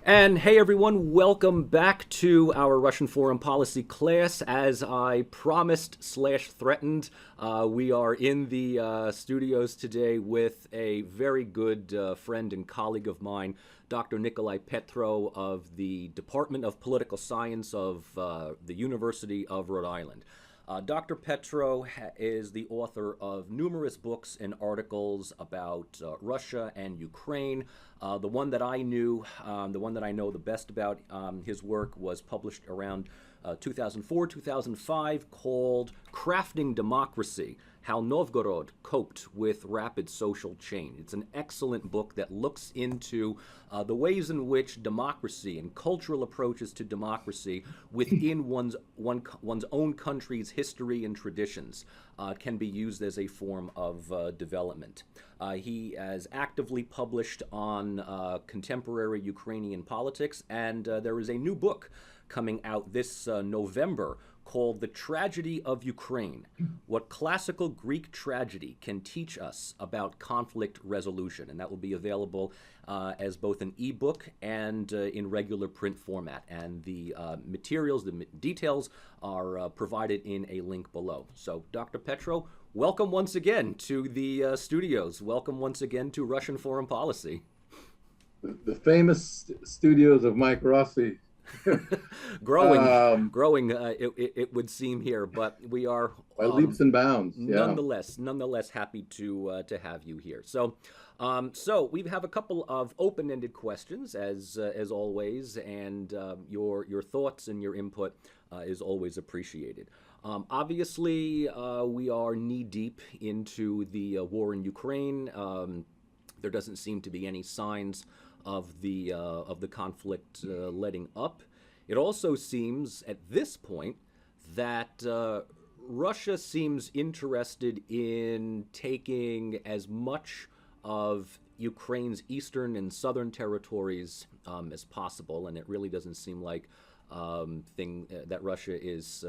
And hey everyone, welcome back to our Russian foreign policy class. As I promised slash threatened, we are in the studios today with a very good friend and colleague of mine, Dr. Nicolai Petro of the Department of Political Science of the University of Rhode Island. Dr. Petro is the author of numerous books and articles about Russia and Ukraine. The one that I knew, the one that I know the best about his work was published around 2004, 2005, called Crafting Democracy: How Novgorod Coped with Rapid Social Change. It's an excellent book that looks into the ways in which democracy and cultural approaches to democracy within one's own country's history and traditions can be used as a form of development. He has actively published on contemporary Ukrainian politics, and there is a new book coming out this November called The Tragedy of Ukraine: What Classical Greek Tragedy Can Teach Us About Conflict Resolution. And that will be available as both an ebook and in regular print format. And the materials, the details are provided in a link below. So, Dr. Petro, welcome once again to the studios. Welcome once again to Russian foreign policy. The famous studios of Mike Rossi. growing, it would seem here, but we are By leaps and bounds. Yeah. nonetheless happy to have you here. So we have a couple of open-ended questions as always, and your thoughts and your input is always appreciated. Obviously, we are knee deep into the war in Ukraine. There doesn't seem to be any signs of the conflict letting up. It also seems at this point that Russia seems interested in taking as much of Ukraine's eastern and southern territories as possible, and it really doesn't seem like that Russia is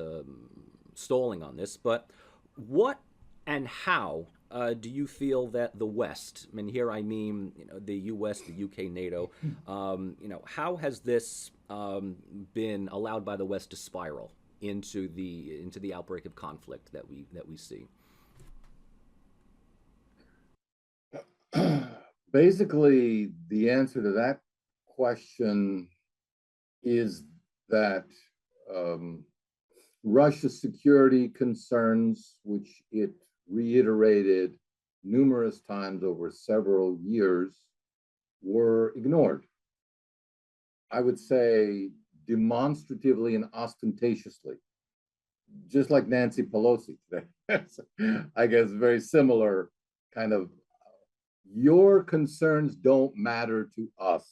stalling on this. But what and how do you feel that the West, and here I mean the U.S., the U.K., NATO, how has this been allowed by the West to spiral into the outbreak of conflict that we see? Basically, the answer to that question is that Russia's security concerns, which it reiterated numerous times over several years, were ignored. I would say demonstratively and ostentatiously, just like Nancy Pelosi today. I guess very similar kind of, your concerns don't matter to us.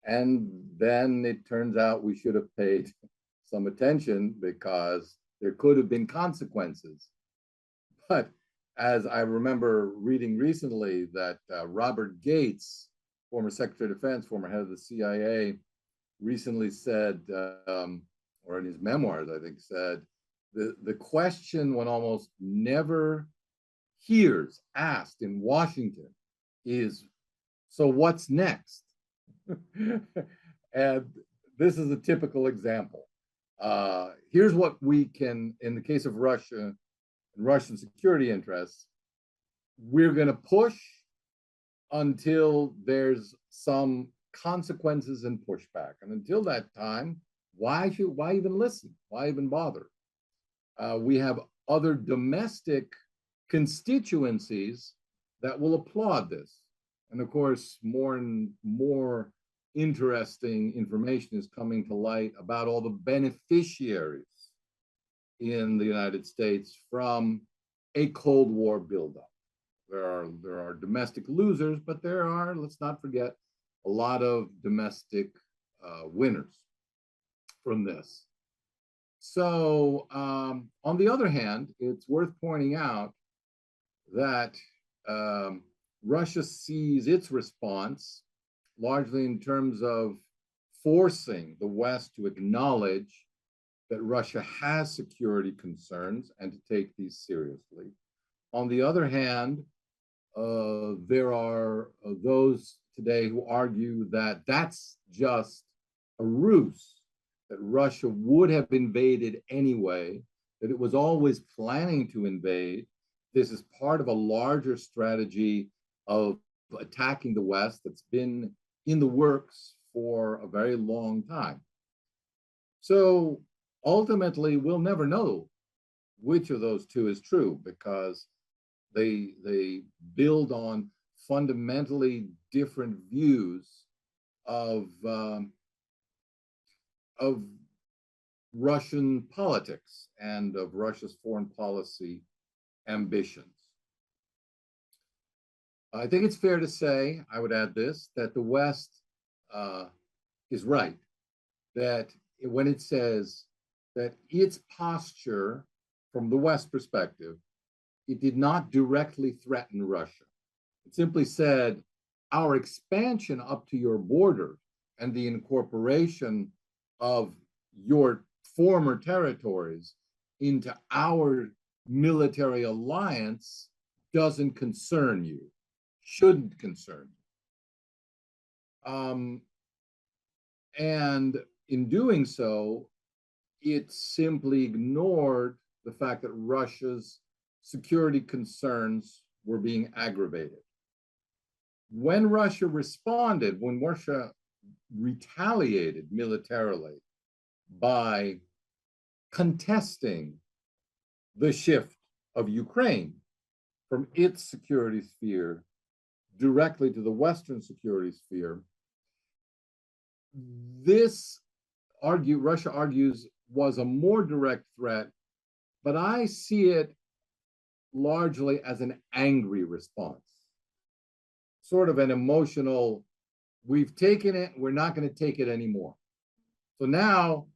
And then it turns out we should have paid some attention because there could have been consequences. But as I remember reading recently that Robert Gates, former Secretary of Defense, former head of the CIA, recently said, or in his memoirs, I think, said, the question one almost never hears asked in Washington is, so what's next? And this is a typical example. Here's what we can, in the case of Russia, Russian security interests, we're going to push until there's some consequences and pushback. And until that time, why even listen? Why even bother? We have other domestic constituencies that will applaud this. And of course, more and more interesting information is coming to light about all the beneficiaries in the United States from a Cold War buildup. There are domestic losers, but there are, let's not forget, a lot of domestic winners from this. So on the other hand, it's worth pointing out that Russia sees its response largely in terms of forcing the West to acknowledge that Russia has security concerns and to take these seriously. On the other hand, there are those today who argue that that's just a ruse, that Russia would have invaded anyway, that it was always planning to invade. This is part of a larger strategy of attacking the West that's been in the works for a very long time. So ultimately, we'll never know which of those two is true, because they build on fundamentally different views of Russian politics and of Russia's foreign policy ambitions. I think it's fair to say, I would add this, that the West is right, that when it says that its posture from the West perspective, it did not directly threaten Russia. It simply said, our expansion up to your border and the incorporation of your former territories into our military alliance doesn't concern you, shouldn't concern you. And in doing so, it simply ignored the fact that Russia's security concerns were being aggravated. When Russia responded, when Russia retaliated militarily by contesting the shift of Ukraine from its security sphere directly to the Western security sphere, this Russia argues, was a more direct threat, but I see it largely as an angry response, sort of an emotional, we've taken it, we're not going to take it anymore. So now,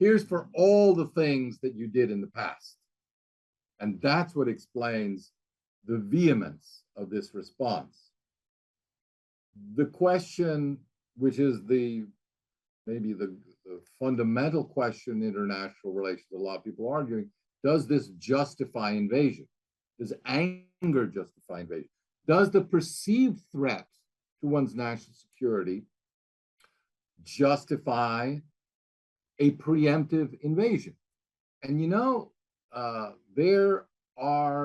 here's for all the things that you did in the past. And that's what explains the vehemence of this response. The question, which is maybe the fundamental question in international relations, a lot of people are arguing, does this justify invasion? Does anger justify invasion? Does the perceived threat to one's national security justify a preemptive invasion? And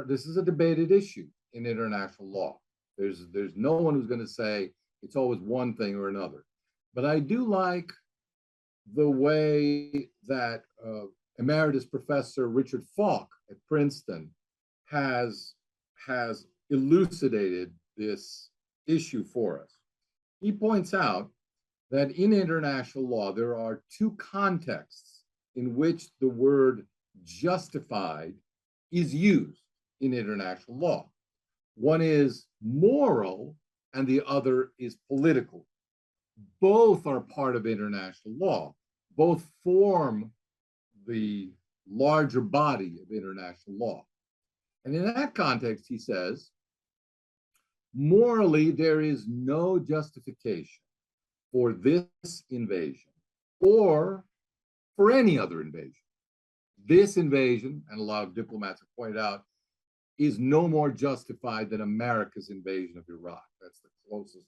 this is a debated issue in international law. There's no one who's going to say it's always one thing or another. But I do like the way that Emeritus Professor Richard Falk at Princeton has elucidated this issue for us. He points out that in international law, there are two contexts in which the word justified is used in international law. One is moral and the other is political. Both are part of international law. Both form the larger body of international law. And in that context, he says, morally, there is no justification for this invasion or for any other invasion. This invasion, and a lot of diplomats have pointed out, is no more justified than America's invasion of Iraq. That's the closest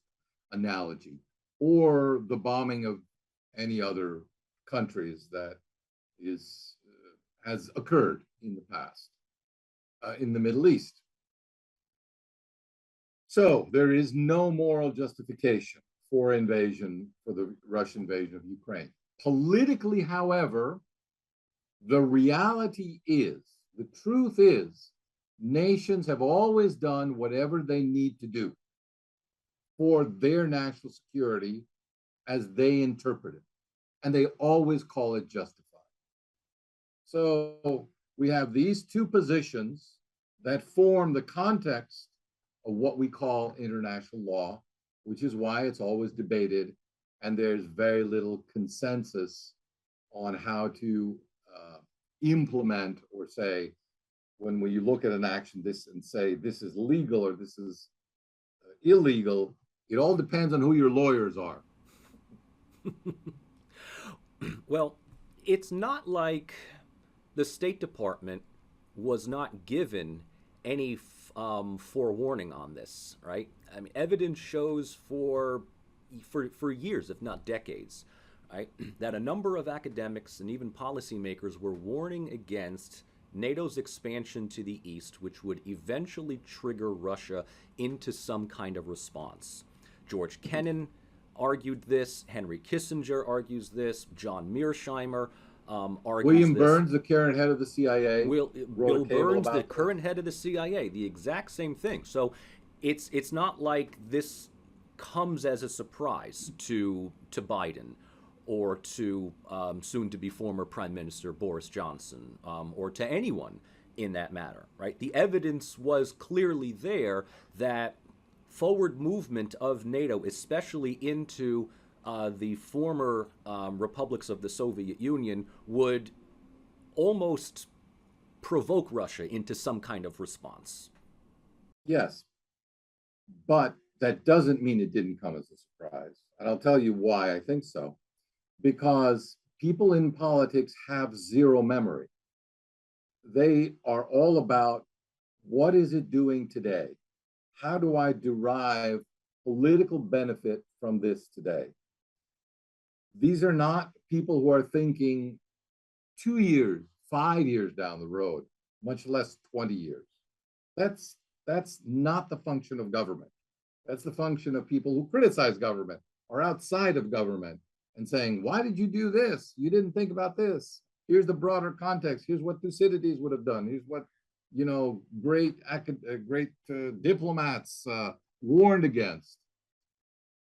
analogy. Or the bombing of any other countries that has occurred in the past in the Middle East. So there is no moral justification for the Russian invasion of Ukraine. Politically, however, the reality is, the truth is, nations have always done whatever they need to do for their national security as they interpret it. And they always call it justified. So we have these two positions that form the context of what we call international law, which is why it's always debated, and there's very little consensus on how to implement or say, when you look at an action and say this is legal or this is illegal, it all depends on who your lawyers are. Well, it's not like the State Department was not given any forewarning on this, right? I mean, evidence shows for for years, if not decades, right, that a number of academics and even policymakers were warning against NATO's expansion to the east, which would eventually trigger Russia into some kind of response. George Kennan argued this, Henry Kissinger argues this, John Mearsheimer argues William this. Burns, the current head of the CIA. Bill Burns, the current head of the CIA, the exact same thing. So it's not like this comes as a surprise to Biden or to soon-to-be former Prime Minister Boris Johnson, or to anyone in that matter, right? The evidence was clearly there that forward movement of NATO, especially into the former republics of the Soviet Union, would almost provoke Russia into some kind of response. Yes, but that doesn't mean it didn't come as a surprise. And I'll tell you why I think so. Because people in politics have zero memory. They are all about, what is it doing today? How do I derive political benefit from this today? These are not people who are thinking 2 years, 5 years down the road, much less 20 years. That's not the function of government. That's the function of people who criticize government or outside of government and saying, why did you do this? You didn't think about this. Here's the broader context. Here's what Thucydides would have done. Here's what, great diplomats warned against.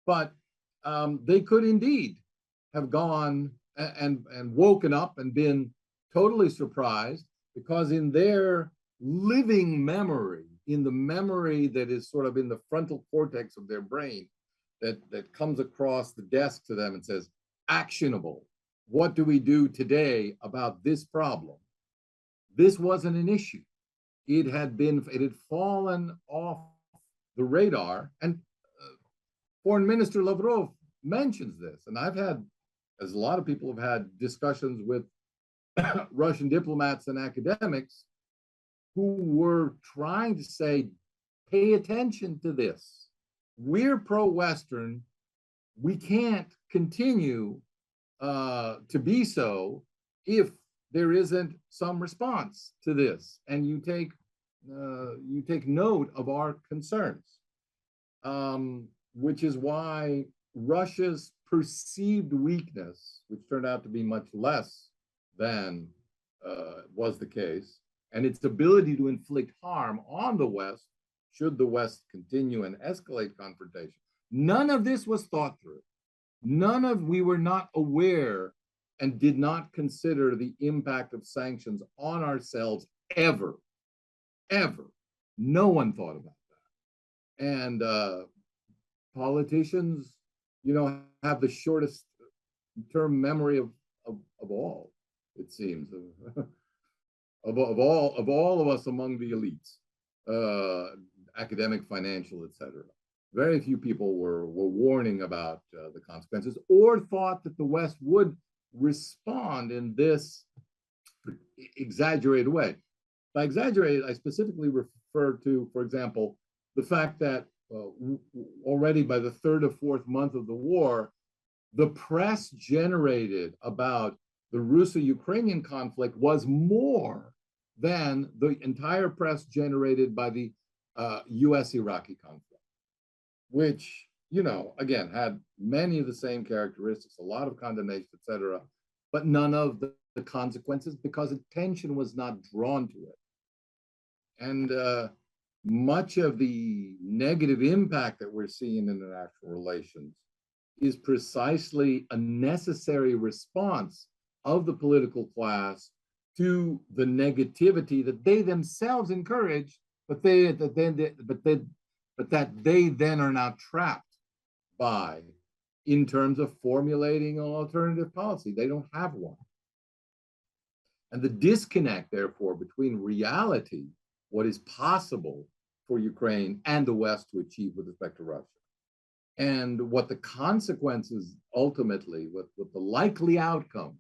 But they could indeed have gone and woken up and been totally surprised, because in their living memory, in the memory that is sort of in the frontal cortex of their brain, that comes across the desk to them and says, actionable. What do we do today about this problem? This wasn't an issue. It had fallen off the radar. And Foreign Minister Lavrov mentions this. And I've had, as a lot of people have had, discussions with Russian diplomats and academics who were trying to say, pay attention to this. We're pro-Western. We can't continue to be so if there isn't some response to this, and you take note of our concerns, which is why Russia's perceived weakness, which turned out to be much less than was the case, and its ability to inflict harm on the West, should the West continue and escalate confrontation. None of this was thought through. We were not aware and did not consider the impact of sanctions on ourselves ever. No one thought about that. And politicians, have the shortest term memory of all, it seems, of all of us among the elites, academic, financial, etc. Very few people were warning about the consequences, or thought that the West would respond in this exaggerated way. By exaggerated, I specifically refer to, for example, the fact that already by the third or fourth month of the war, the press generated about the Russo-Ukrainian conflict was more than the entire press generated by the US-Iraqi conflict, which, again, had many of the same characteristics, a lot of condemnation, etc., but none of the consequences, because attention was not drawn to it. And much of the negative impact that we're seeing in international relations is precisely a necessary response of the political class to the negativity that they themselves encourage, but that they then are now trapped by, in terms of formulating an alternative policy. They don't have one. And the disconnect, therefore, between reality, what is possible for Ukraine and the West to achieve with respect to Russia, and what the consequences ultimately, what the likely outcome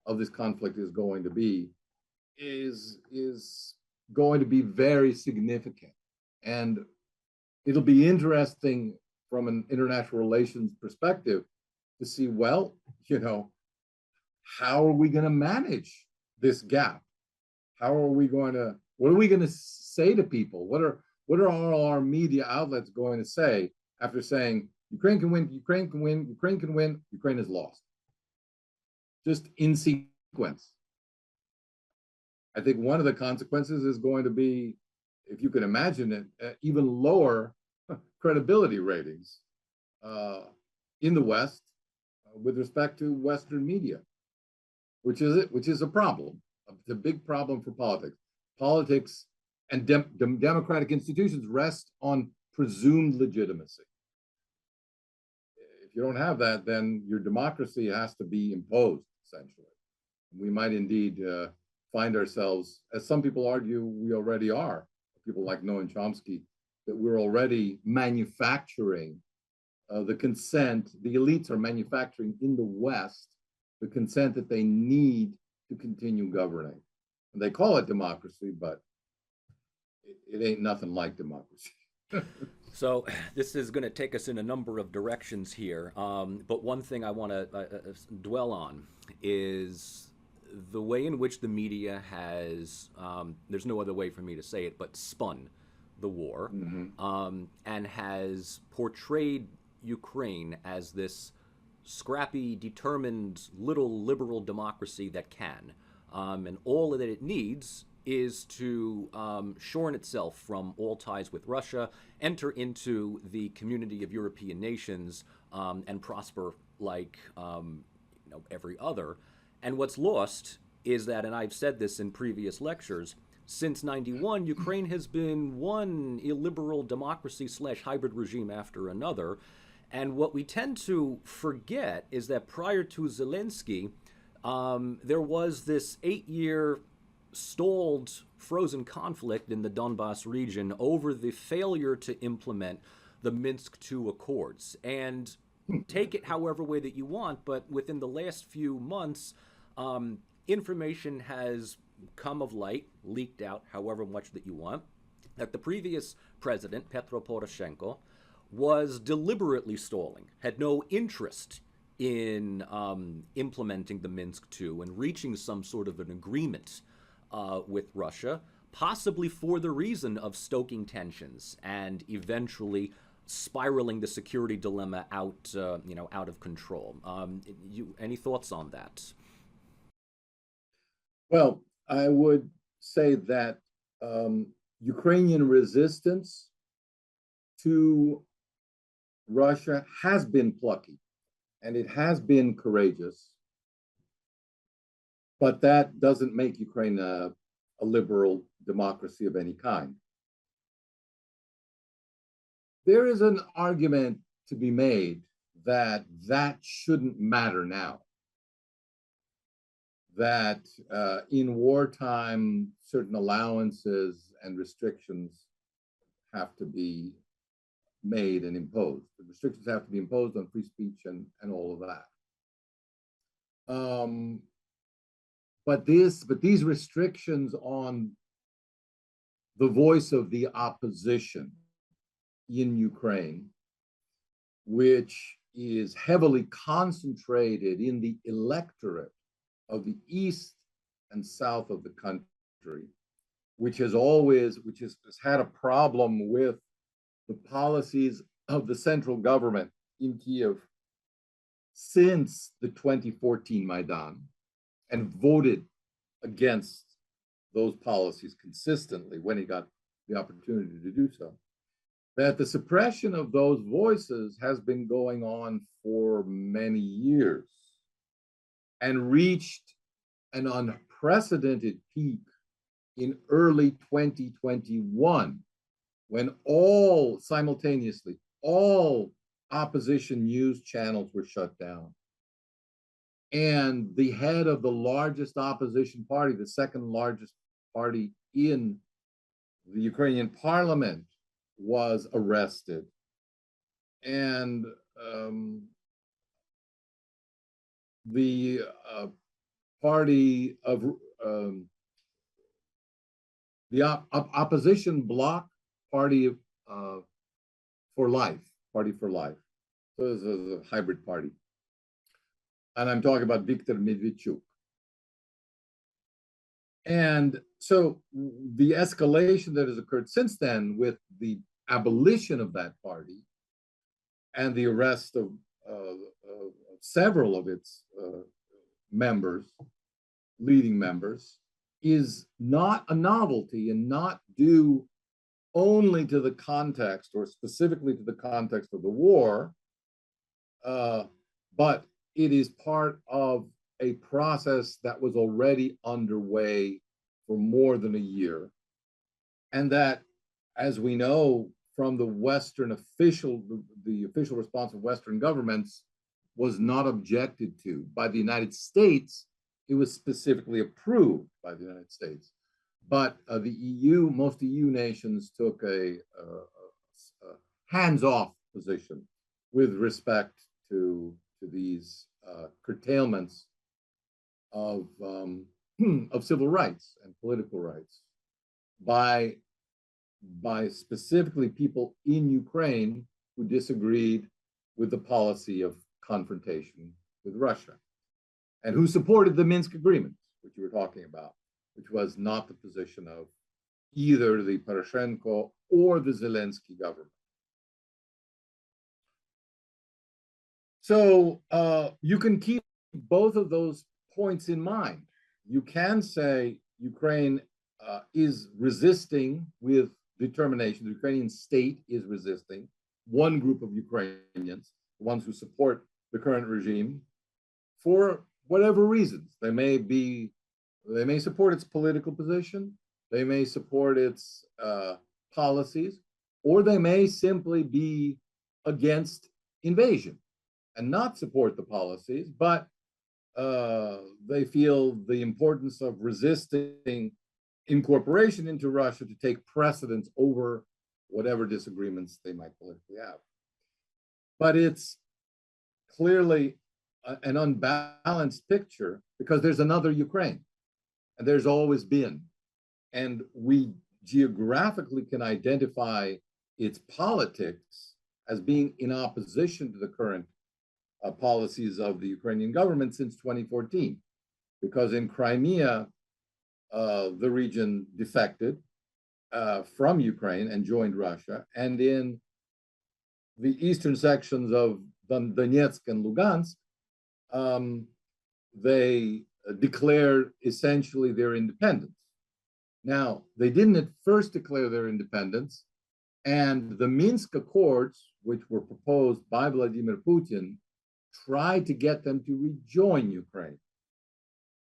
of this conflict is going to be, is going to be very significant. And it'll be interesting from an international relations perspective to see, well, how are we going to manage this gap? What are we going to say to people? What are all our media outlets going to say after saying Ukraine can win, Ukraine can win, Ukraine can win, Ukraine has lost? Just in sequence. I think one of the consequences is going to be, if you can imagine it, even lower credibility ratings in the West with respect to Western media, which is a problem. It's a big problem for politics. Politics and democratic institutions rest on presumed legitimacy. If you don't have that, then your democracy has to be imposed, essentially. We might indeed find ourselves, as some people argue we already are, people like Noam Chomsky, that we're already manufacturing the consent, the elites are manufacturing in the West the consent that they need to continue governing. And they call it democracy, but it ain't nothing like democracy. So this is going to take us in a number of directions here. But one thing I want to dwell on is the way in which the media has, there's no other way for me to say it, but spun the war, and has portrayed Ukraine as this scrappy, determined little liberal democracy that can. And all that it needs is to shorn itself from all ties with Russia, enter into the community of European nations, and prosper like every other. And what's lost is that, and I've said this in previous lectures, since '91, Ukraine has been one illiberal democracy / hybrid regime after another. And what we tend to forget is that prior to Zelensky, there was this 8-year stalled, frozen conflict in the Donbass region over the failure to implement the Minsk II Accords. And take it however way that you want, but within the last few months, information has come of light, leaked out however much that you want, that the previous president, Petro Poroshenko, was deliberately stalling, had no interest in implementing the Minsk II and reaching some sort of an agreement with Russia, possibly for the reason of stoking tensions and eventually spiraling the security dilemma out, out of control. Any thoughts on that? Well, I would say that Ukrainian resistance to Russia has been plucky and it has been courageous, but that doesn't make Ukraine a liberal democracy of any kind. There is an argument to be made that that shouldn't matter now. That in wartime, certain allowances and restrictions have to be made and imposed. The restrictions have to be imposed on free speech and all of that. But these restrictions on the voice of the opposition in Ukraine, which is heavily concentrated in the electorate of the east and south of the country, which has had a problem with the policies of the central government in Kiev since the 2014 Maidan, and voted against those policies consistently when he got the opportunity to do so, that the suppression of those voices has been going on for many years and reached an unprecedented peak in early 2021, when all opposition news channels were shut down. And the head of the largest opposition party, the second largest party in the Ukrainian parliament, was arrested. And the party of the opposition bloc, Party for Life, Party for Life. So this is a hybrid party. And I'm talking about Viktor Medvedchuk. And so the escalation that has occurred since then with the abolition of that party and the arrest of several of its members, leading members, is not a novelty and not due only to the context or specifically to the context of the war, but it is part of a process that was already underway for more than a year. And that, as we know from the Western official, the official response of Western governments, was not objected to. By the United States, it was specifically approved by the United States. But the EU, most EU nations took a hands-off position with respect to these curtailments of civil rights and political rights by specifically people in Ukraine who disagreed with the policy of confrontation with Russia and who supported the Minsk agreement, which you were talking about, which was not the position of either the Poroshenko or the Zelensky government. So you can keep both of those points in mind. You can say Ukraine is resisting with determination. The Ukrainian state is resisting. One group of Ukrainians, the ones who support the current regime, for whatever reasons. They may support its political position, they may support its policies, or they may simply be against invasion and not support the policies, but they feel the importance of resisting incorporation into Russia to take precedence over whatever disagreements they might politically have. But it's clearly an unbalanced picture because there's another Ukraine, and there's always been. And we geographically can identify its politics as being in opposition to the current policies of the Ukrainian government since 2014, because in Crimea, the region defected from Ukraine and joined Russia, and in the eastern sections of Donetsk and Lugansk, they declared essentially their independence. Now, they didn't at first declare their independence, and the Minsk Accords, which were proposed by Vladimir Putin, tried to get them to rejoin Ukraine.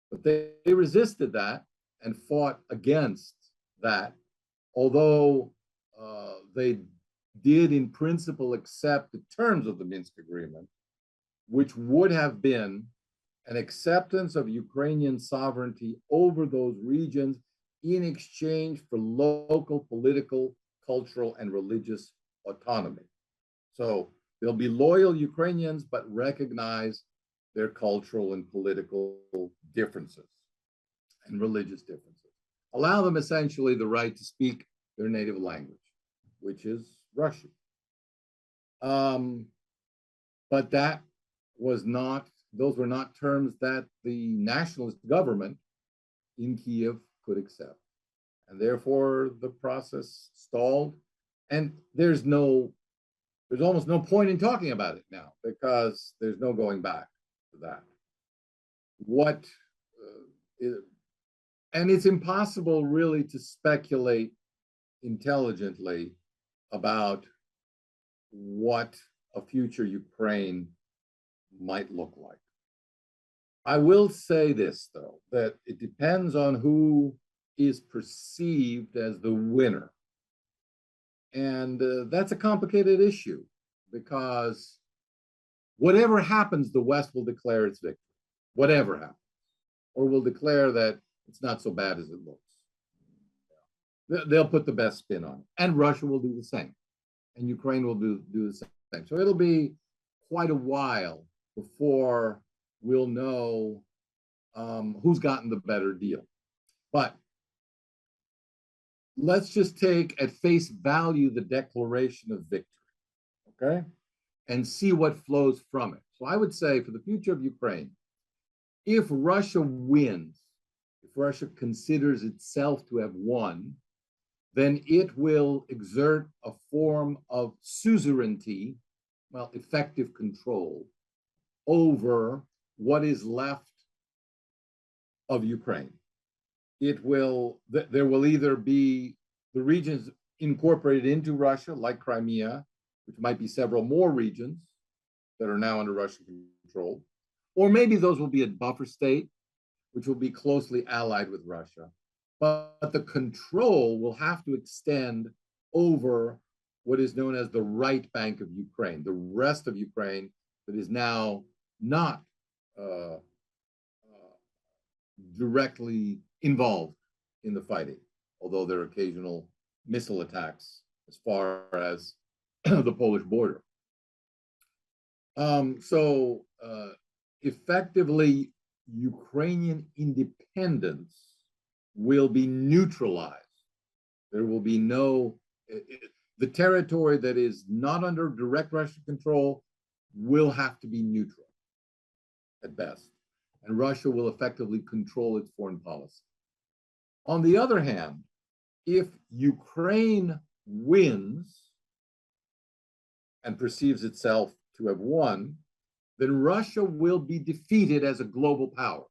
But they resisted that and fought against that, although they did in principle accept the terms of the Minsk agreement, which would have been an acceptance of Ukrainian sovereignty over those regions in exchange for local political, cultural, and religious autonomy. So they'll be loyal Ukrainians, but recognize their cultural and political differences and religious differences. Allow them essentially the right to speak their native language, which is Russian. But that was not, those were not terms that the nationalist government in Kiev could accept. And therefore the process stalled. And there's almost no point in talking about it now because there's no going back to that. And it's impossible really to speculate intelligently about what a future Ukraine might look like. I will say this, though, that it depends on who is perceived as the winner. And that's a complicated issue because whatever happens, the West will declare its victory, whatever happens, or will declare that it's not so bad as it looks. They'll put the best spin on it. And Russia will do the same. And Ukraine will do the same. So it'll be quite a while before we'll know who's gotten the better deal. But let's just take at face value the declaration of victory, okay? and see what flows from it. So I would say for the future of Ukraine, if Russia wins, if Russia considers itself to have won, then it will exert a form of suzerainty, well, effective control over what is left of Ukraine. There will either be the regions incorporated into Russia, like Crimea, which might be several more regions that are now under Russian control, or maybe those will be a buffer state, which will be closely allied with Russia. But the control will have to extend over what is known as the right bank of Ukraine, the rest of Ukraine that is now not directly involved in the fighting, although there are occasional missile attacks as far as the Polish border. Effectively, Ukrainian independence will be neutralized. There will be the territory that is not under direct Russian control will have to be neutral at best. And Russia will effectively control its foreign policy. On the other hand, if Ukraine wins and perceives itself to have won, then Russia will be defeated as a global power.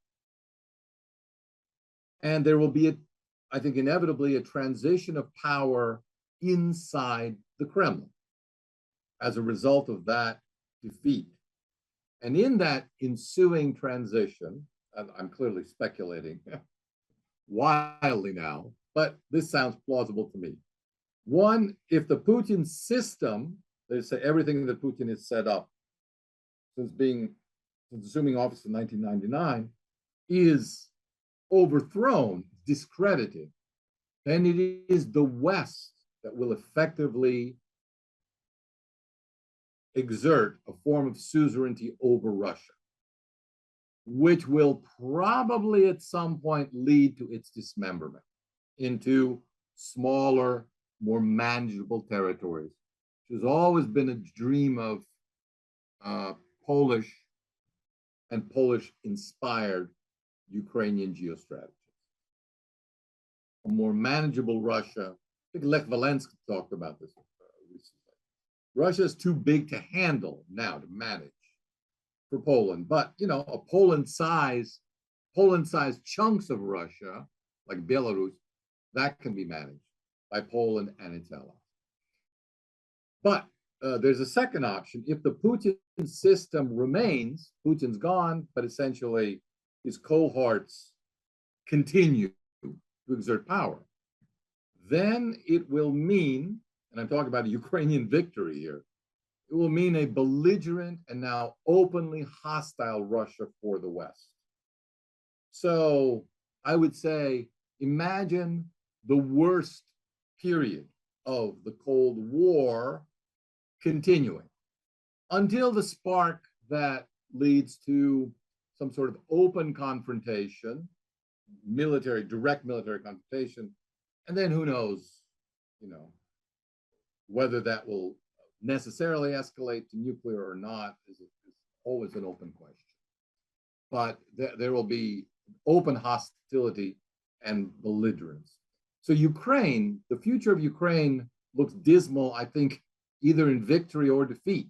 And there will be, I think, inevitably a transition of power inside the Kremlin as a result of that defeat. And in that ensuing transition, I'm clearly speculating wildly now, but this sounds plausible to me. One, if the Putin system, they say everything that Putin has set up since assuming office in 1999, is overthrown, discredited, then it is the West that will effectively exert a form of suzerainty over Russia, which will probably at some point lead to its dismemberment into smaller, more manageable territories, which has always been a dream of Polish and Polish-inspired Ukrainian geostrategies. A more manageable Russia, I think Lech Walesa talked about this recently. Russia is too big to handle now, to manage for Poland. But, a Poland-sized chunks of Russia, like Belarus, that can be managed by Poland and its allies. But there's a second option. If the Putin system remains, Putin's gone, but essentially his cohorts continue to exert power, then it will mean, and I'm talking about a Ukrainian victory here, it will mean a belligerent and now openly hostile Russia for the West. So I would say, imagine the worst period of the Cold War continuing until the spark that leads to some sort of open confrontation, direct military confrontation, and then who knows, whether that will necessarily escalate to nuclear or not is always an open question. But there will be open hostility and belligerence. So Ukraine, the future of Ukraine looks dismal, I think, either in victory or defeat,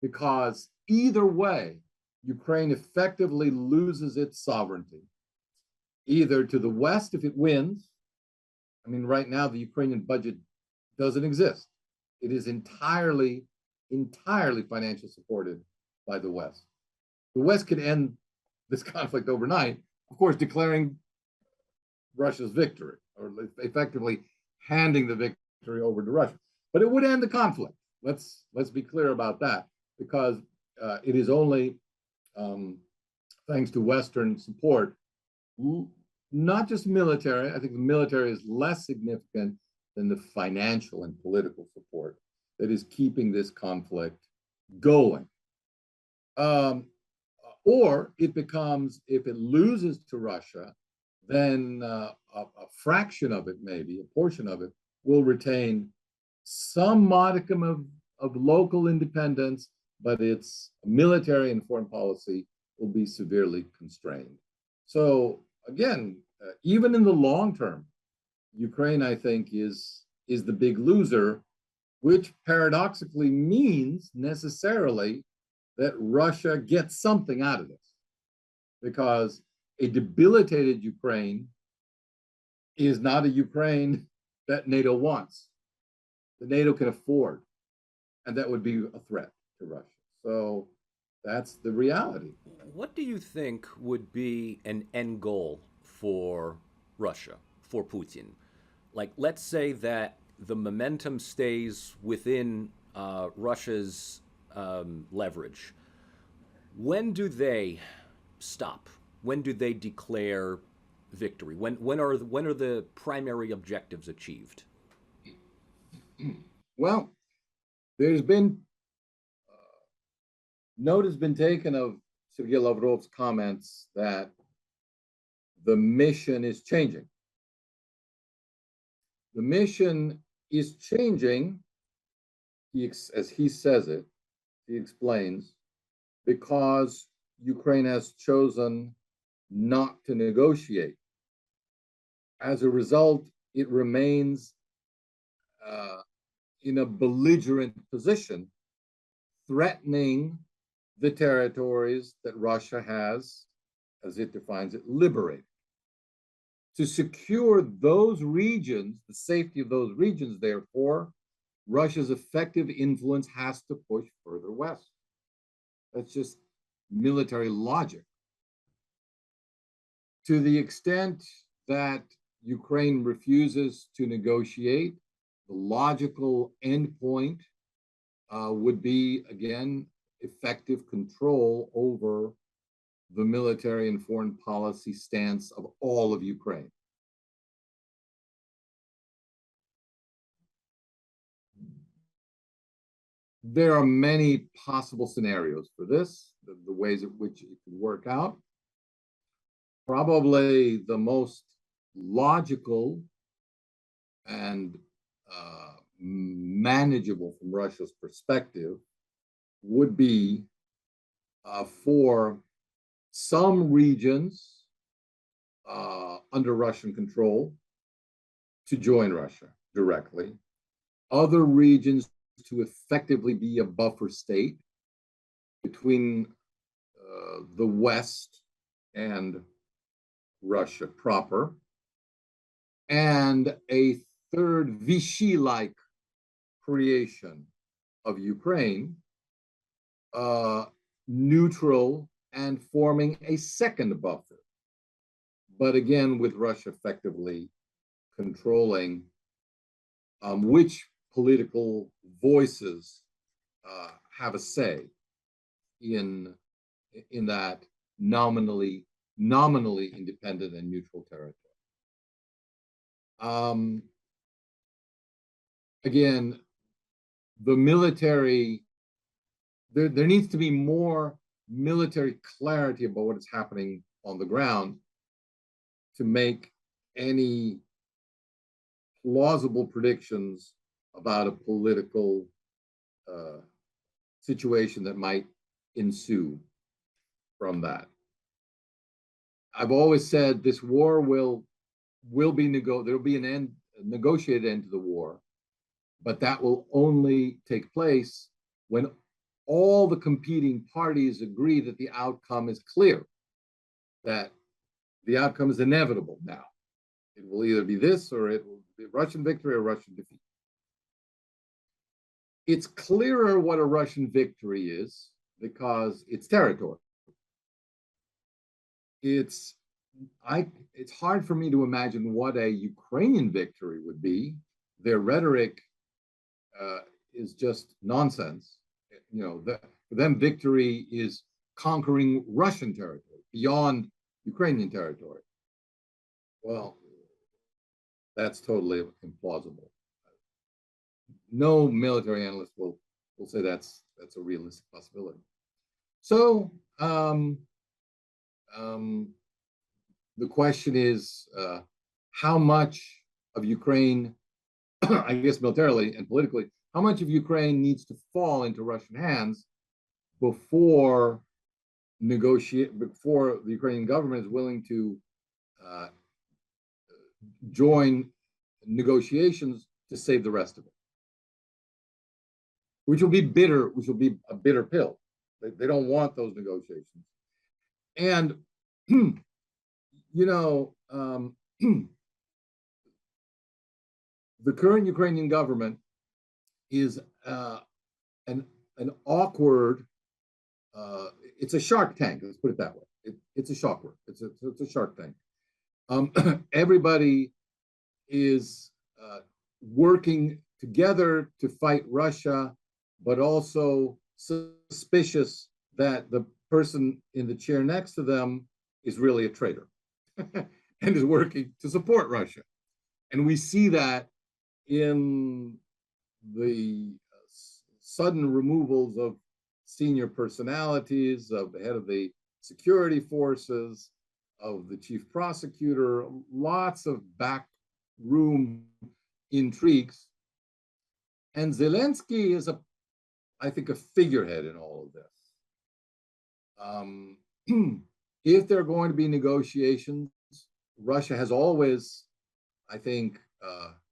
because either way, Ukraine effectively loses its sovereignty, either to the West if it wins. I mean, right now, the Ukrainian budget doesn't exist. It is entirely financially supported by the West. The West could end this conflict overnight, of course, declaring Russia's victory, or effectively handing the victory over to Russia. But it would end the conflict. Let's be clear about that, because it is only thanks to Western support, not just military. I think the military is less significant than the financial and political support that is keeping this conflict going. Or it becomes, if it loses to Russia, then a fraction of it, maybe a portion of it, will retain some modicum of local independence, but its military and foreign policy will be severely constrained. So again, even in the long term, Ukraine, I think, is the big loser, which paradoxically means necessarily that Russia gets something out of this, because a debilitated Ukraine is not a Ukraine that NATO wants, that NATO can afford, and that would be a threat to Russia. So that's the reality. What do you think would be an end goal for Russia, for Putin? Like, let's say that the momentum stays within Russia's leverage. When do they stop? When do they declare victory? When are the primary objectives achieved? Well, there's been note has been taken of Sergei Lavrov's comments that the mission is changing. The mission is changing, as he says it, he explains, because Ukraine has chosen not to negotiate. As a result, it remains in a belligerent position, threatening the territories that Russia has, as it defines it, liberated. To secure those regions, the safety of those regions, therefore, Russia's effective influence has to push further west. That's just military logic. To the extent that Ukraine refuses to negotiate, the logical endpoint would be, again, effective control over the military and foreign policy stance of all of Ukraine. There are many possible scenarios for this, the ways in which it could work out. Probably the most logical and manageable from Russia's perspective would be for some regions under Russian control to join Russia directly, other regions to effectively be a buffer state between the West and Russia proper, and a third Vichy-like creation of Ukraine, neutral and forming a second buffer, but again with Russia effectively controlling which political voices have a say in that nominally independent and neutral territory. Again, the military, there needs to be more military clarity about what is happening on the ground to make any plausible predictions about a political situation that might ensue from that. I've always said this war will be there'll be a negotiated end to the war, but that will only take place when all the competing parties agree that the outcome is clear, that the outcome is inevitable now. It will either be this or it will be Russian victory or Russian defeat. It's clearer what a Russian victory is because it's territory. It's hard for me to imagine what a Ukrainian victory would be. Their rhetoric is just nonsense. You know, for them, victory is conquering Russian territory beyond Ukrainian territory. Well, that's totally implausible. No military analyst will say that's a realistic possibility. So the question is how much of Ukraine, I guess militarily and politically, how much of Ukraine needs to fall into Russian hands before the Ukrainian government is willing to uh, join negotiations to save the rest of it, which will be bitter, which will be a bitter pill. They don't want those negotiations. And, you know, the current Ukrainian government is an awkward, it's a shark tank, let's put it that way. It's a shark word. It's a shark tank. Everybody is working together to fight Russia, but also suspicious that the person in the chair next to them is really a traitor and is working to support Russia. And we see that in the sudden removals of senior personalities, of the head of the security forces, of the chief prosecutor, lots of backroom intrigues. And Zelensky is, I think, a figurehead in all of this. If there are going to be negotiations, Russia has always, I think,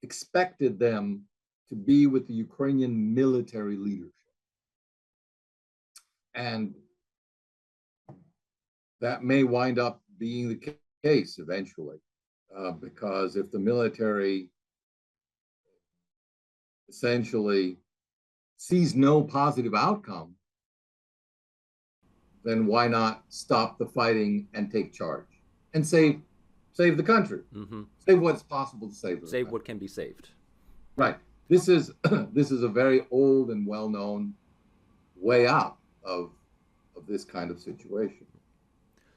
expected them to be with the Ukrainian military leadership. And that may wind up being the case eventually, because if the military essentially sees no positive outcome, then why not stop the fighting and take charge and save the country, save what's possible to save. Save what can be saved. Right. This is a very old and well-known way out of this kind of situation.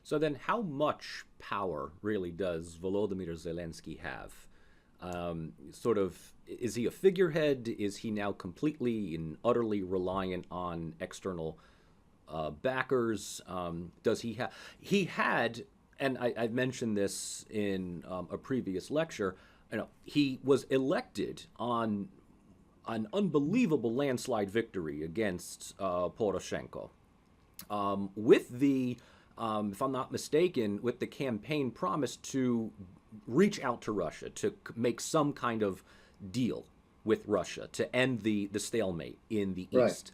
So then, how much power really does Volodymyr Zelensky have? Sort of, is he a figurehead? Is he now completely and utterly reliant on external backers? Does he have? He had, and I've mentioned this in a previous lecture. You know, he was elected on an unbelievable landslide victory against Poroshenko, with the, if I'm not mistaken, with the campaign promise to reach out to Russia, to make some kind of deal with Russia to end the stalemate in the East.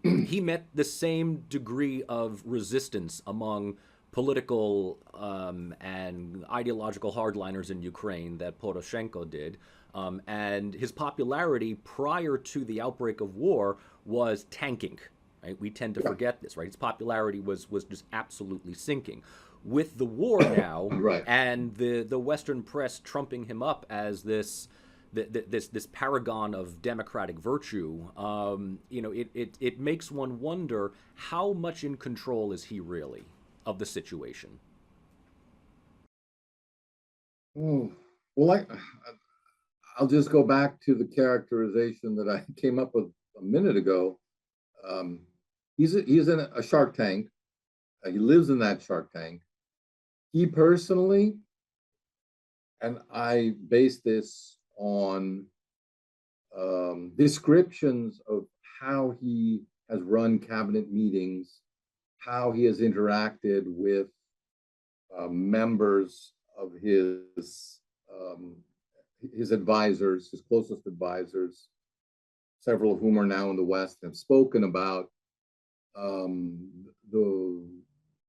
He met the same degree of resistance among political and ideological hardliners in Ukraine that Poroshenko did. And his popularity prior to the outbreak of war was tanking. Right? We tend to forget this, right? His popularity was just absolutely sinking. With the war now, and the Western press trumping him up as this paragon of democratic virtue, you know, it makes one wonder, how much in control is he really of the situation? Well, I'll just go back to the characterization that I came up with a minute ago. He's in a shark tank. He lives in that shark tank. He personally, and I base this on descriptions of how he has run cabinet meetings, how he has interacted with members of his advisors, his closest advisors, several of whom are now in the West, have spoken about the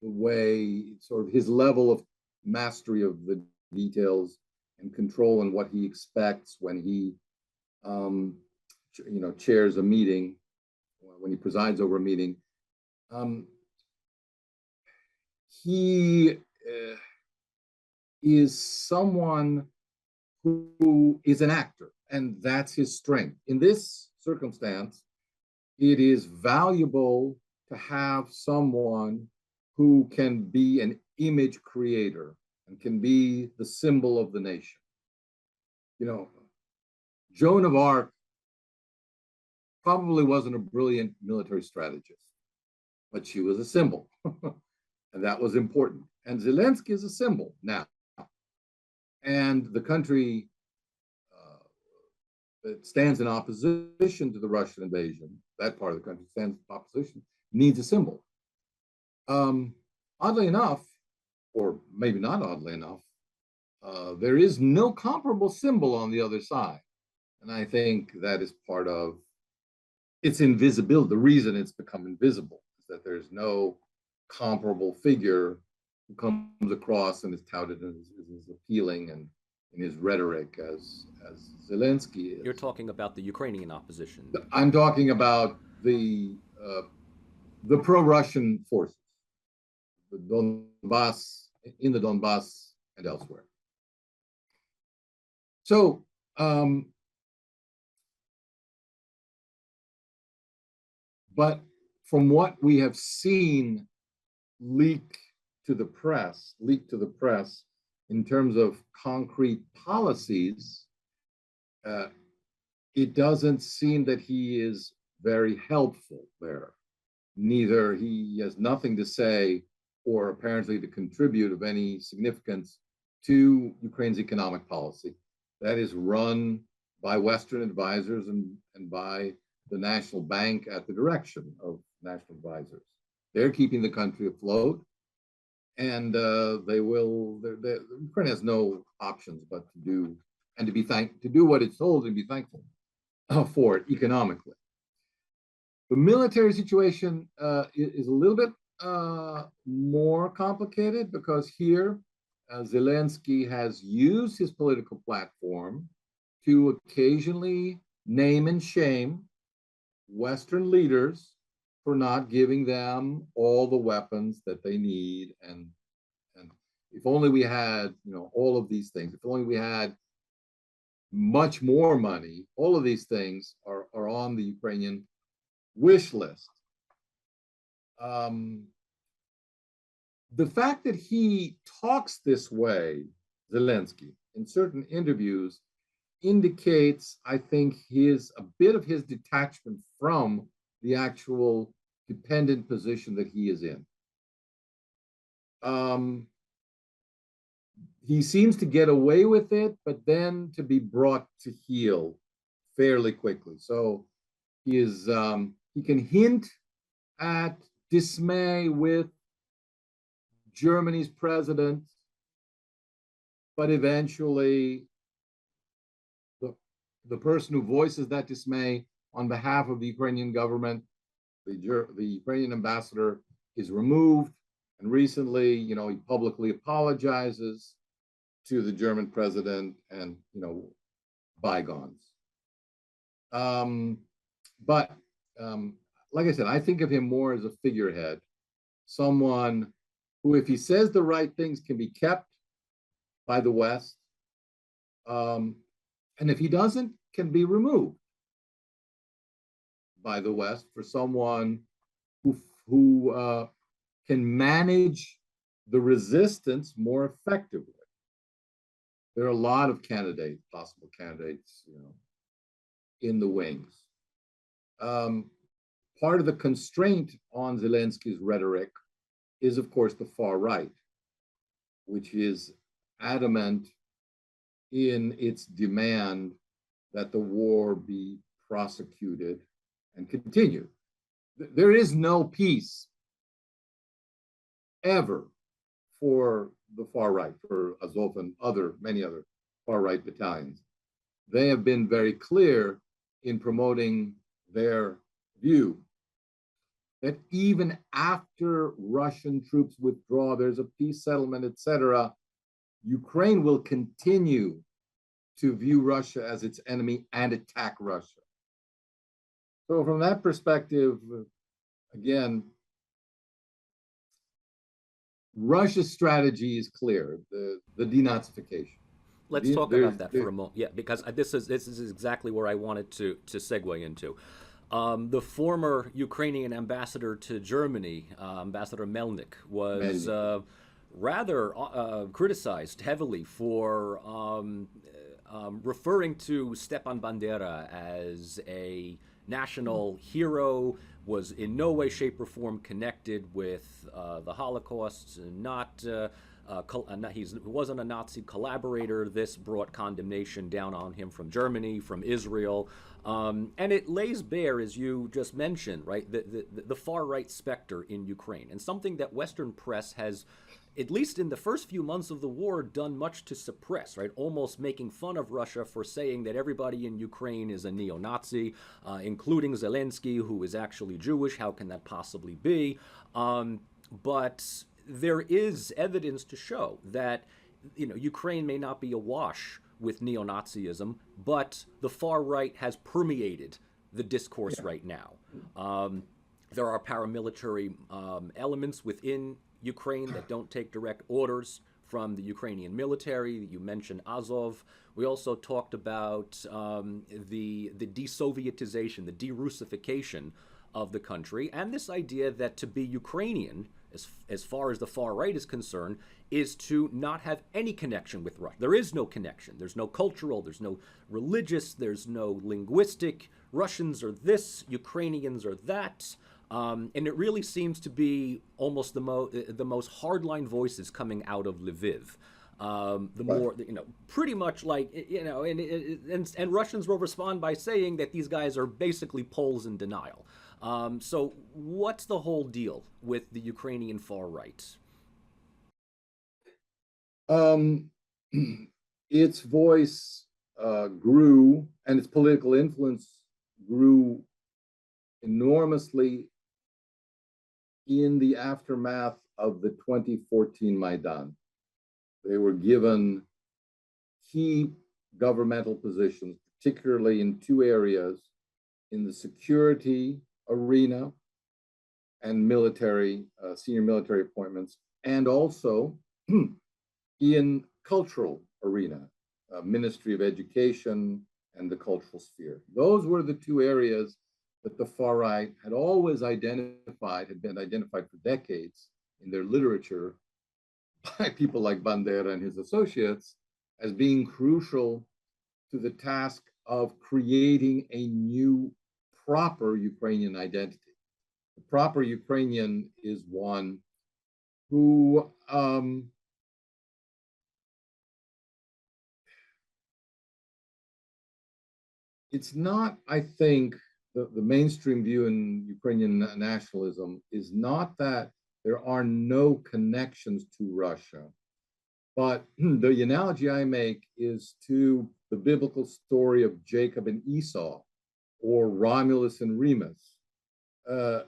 way, sort of his level of mastery of the details and control, and what he expects when he, you know, chairs a meeting, when he presides over a meeting. He is someone who is an actor, and that's his strength. In this circumstance, it is valuable to have someone who can be an image creator and can be the symbol of the nation. You know, Joan of Arc probably wasn't a brilliant military strategist, but she was a symbol, and that was important. And Zelensky is a symbol now. And the country that stands in opposition to the Russian invasion, that part of the country stands in opposition, needs a symbol. Oddly enough, or maybe not oddly enough, there is no comparable symbol on the other side. And I think that is part of its invisibility. The reason it's become invisible is that there's no comparable figure who comes across and is touted as appealing and in his rhetoric as Zelensky is. You're talking about the Ukrainian opposition. I'm talking about the pro-Russian forces, the Donbass, in the Donbass and elsewhere. So, but from what we have seen leaked to the press in terms of concrete policies, it doesn't seem that he is very helpful there. Neither he has nothing to say or apparently to contribute of any significance to Ukraine's economic policy. That is run by Western advisors and by the National Bank at the direction of national advisors. They're keeping the country afloat, and Ukraine has no options but to do what it's told and be thankful for it economically. The military situation is a little bit more complicated because here Zelensky has used his political platform to occasionally name and shame Western leaders for not giving them all the weapons that they need. And if only we had, all of these things, if only we had much more money, all of these things are on the Ukrainian wish list. The fact that he talks this way, Zelensky, in certain interviews indicates, I think, a bit of his detachment from the actual dependent position that he is in. He seems to get away with it, but then to be brought to heel fairly quickly. So he can hint at dismay with Germany's president, but eventually the person who voices that dismay on behalf of the Ukrainian government, the Ukrainian ambassador, is removed. And recently, he publicly apologizes to the German president and, bygones. But like I said, I think of him more as a figurehead, someone who, if he says the right things, can be kept by the West. And if he doesn't, can be removed by the West for someone who can manage the resistance more effectively. There are a lot of possible candidates, in the wings. Part of the constraint on Zelensky's rhetoric is, of course, the far right, which is adamant in its demand that the war be prosecuted and continued. There is no peace ever for the far right, for Azov and many other far right battalions. They have been very clear in promoting their view that even after Russian troops withdraw, there's a peace settlement, etc., Ukraine will continue to view Russia as its enemy and attack Russia. So from that perspective, again, Russia's strategy is clear, the denazification. Let's talk about that for a moment. Yeah, because this is exactly where I wanted to segue into. The former Ukrainian ambassador to Germany, Ambassador Melnik, was rather criticized heavily for referring to Stepan Bandera as a national hero, was in no way, shape, or form connected with the Holocaust, not he wasn't a Nazi collaborator. This brought condemnation down on him from Germany, from Israel. And it lays bare, as you just mentioned, right, the far-right specter in Ukraine, and something that Western press has, at least in the first few months of the war, done much to suppress, right, almost making fun of Russia for saying that everybody in Ukraine is a neo-Nazi, including Zelensky, who is actually Jewish. How can that possibly be? But there is evidence to show that, Ukraine may not be awash with neo-Nazism, but the far right has permeated the discourse right now. There are paramilitary elements within Ukraine that don't take direct orders from the Ukrainian military. You mentioned Azov. We also talked about the de-Sovietization, the de-Russification of the country, and this idea that to be Ukrainian, as far as the far right is concerned, is to not have any connection with Russia. There is no connection. There's no cultural, there's no religious, there's no linguistic. Russians are this, Ukrainians are that. And it really seems to be almost the most hardline voices coming out of Lviv. More, pretty much like, and Russians will respond by saying that these guys are basically Poles in denial. So what's the whole deal with the Ukrainian far right? Its voice grew, and its political influence grew enormously in the aftermath of the 2014 Maidan. They were given key governmental positions, particularly in two areas, in the security arena and military, senior military appointments, and also in cultural arena, Ministry of Education and the cultural sphere. Those were the two areas that the far right had always identified, had been identified for decades in their literature by people like Bandera and his associates as being crucial to the task of creating a new proper Ukrainian identity. The proper Ukrainian is one who it's not, I think, the mainstream view in Ukrainian nationalism is not that there are no connections to Russia, but the analogy I make is to the biblical story of Jacob and Esau, or Romulus and Remus, the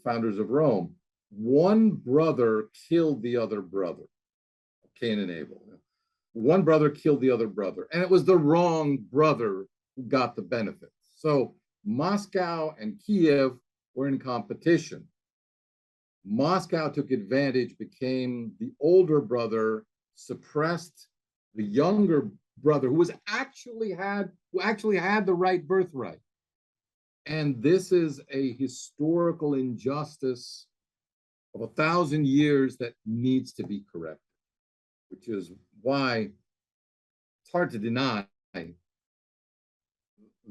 founders of Rome. One brother killed the other brother, Cain and Abel. One brother killed the other brother, and it was the wrong brother who got the benefits. So Moscow and Kiev were in competition. Moscow took advantage, became the older brother, suppressed the younger brother who actually had the right birthright. And this is a historical injustice of 1,000 years that needs to be corrected, which is why it's hard to deny the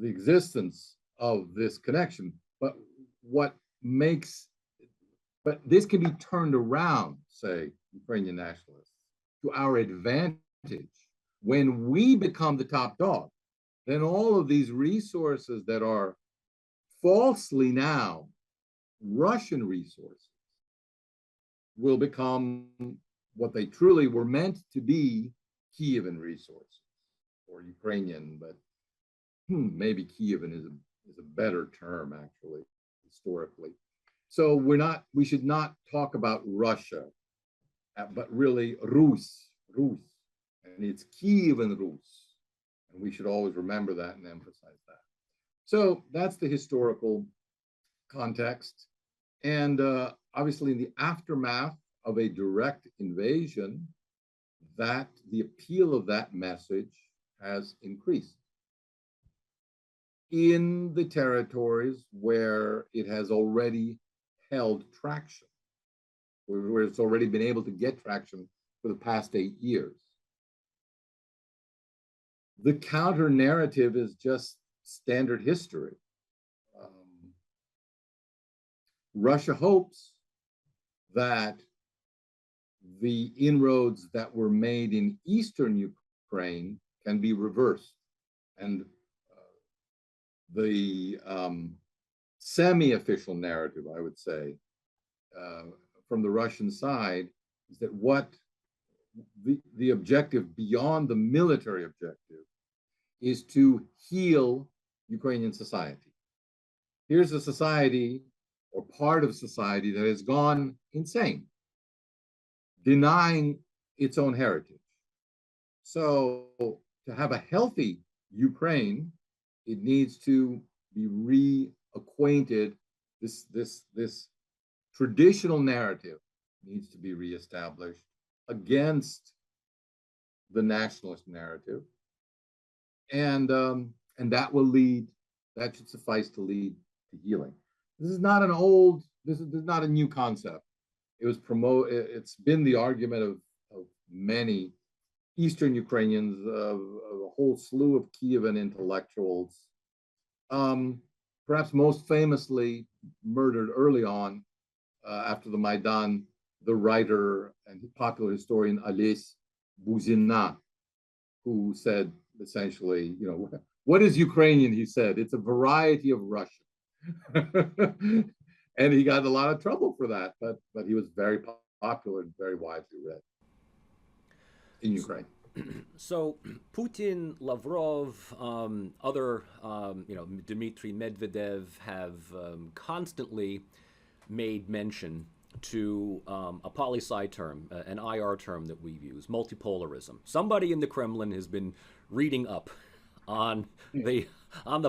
existence of this connection. But this can be turned around, say, Ukrainian nationalists, to our advantage. When we become the top dog, then all of these resources that are falsely now Russian resources will become what they truly were meant to be, Kievan resources, or Ukrainian, but maybe Kievan is a better term, actually, historically. So we should not talk about Russia, but really Rus, and it's Kievan Rus. And we should always remember that and emphasize that. So that's the historical context. And obviously in the aftermath of a direct invasion, that the appeal of that message has increased in the territories where it has already held traction, where it's already been able to get traction for the past 8 years. The counter narrative is just standard history. Russia hopes that the inroads that were made in eastern Ukraine can be reversed. And the semi-official narrative, I would say, from the Russian side is that what the objective beyond the military objective is to heal Ukrainian society. Here's a society or part of society that has gone insane, denying its own heritage. So to have a healthy Ukraine, it needs to be reacquainted. This traditional narrative needs to be reestablished against the nationalist narrative, and that will lead. That should suffice to lead to healing. This is not an old. This is not a new concept. It was It's been the argument of many Eastern Ukrainians, of a whole slew of Kievan intellectuals. Perhaps most famously murdered early on after the Maidan, the writer and popular historian Ales Buzina, who said essentially, what is Ukrainian? He said, it's a variety of Russian. And he got a lot of trouble for that, but he was very popular and very widely read in Ukraine. So Putin, Lavrov, other, Dmitry Medvedev have constantly made mention to a poli-sci term, an IR term that we use, multipolarism. Somebody in the Kremlin has been reading up on the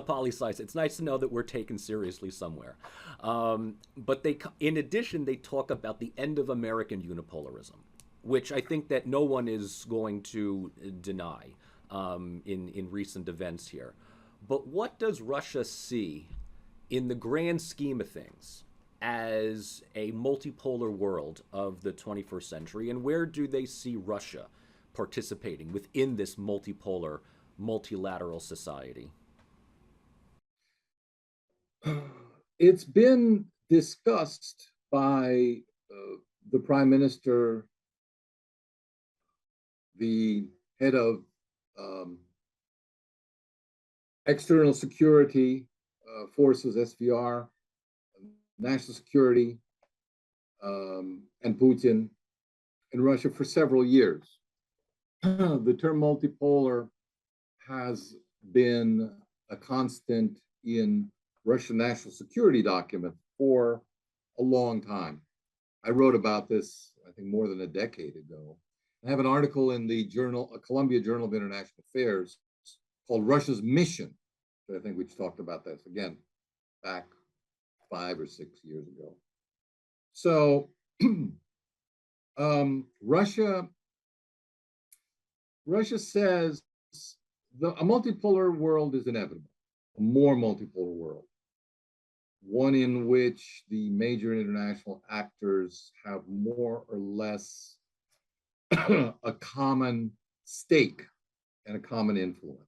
poli-sci. It's nice to know that we're taken seriously somewhere. But in addition, they talk about the end of American unipolarism, which I think that no one is going to deny in recent events here. But what does Russia see in the grand scheme of things as a multipolar world of the 21st century, and where do they see Russia participating within this multipolar, multilateral society? It's been discussed by the Prime Minister, the head of external security forces, SVR, national security, and Putin in Russia for several years. The term multipolar has been a constant in Russian national security documents for a long time. I wrote about this, I think, more than a decade ago. I have an article in the Columbia Journal of International Affairs called Russia's Mission. I think we talked about this again back 5 or 6 years ago. So Russia says a multipolar world is inevitable, a more multipolar world, one in which the major international actors have more or less a common stake and a common influence.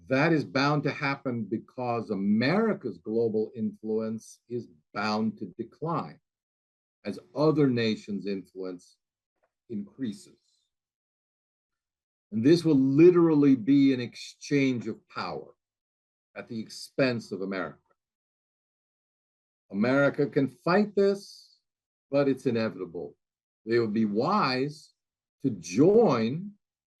That is bound to happen because America's global influence is bound to decline as other nations' influence increases. And this will literally be an exchange of power at the expense of America. America can fight this, but it's inevitable. They would be wise to join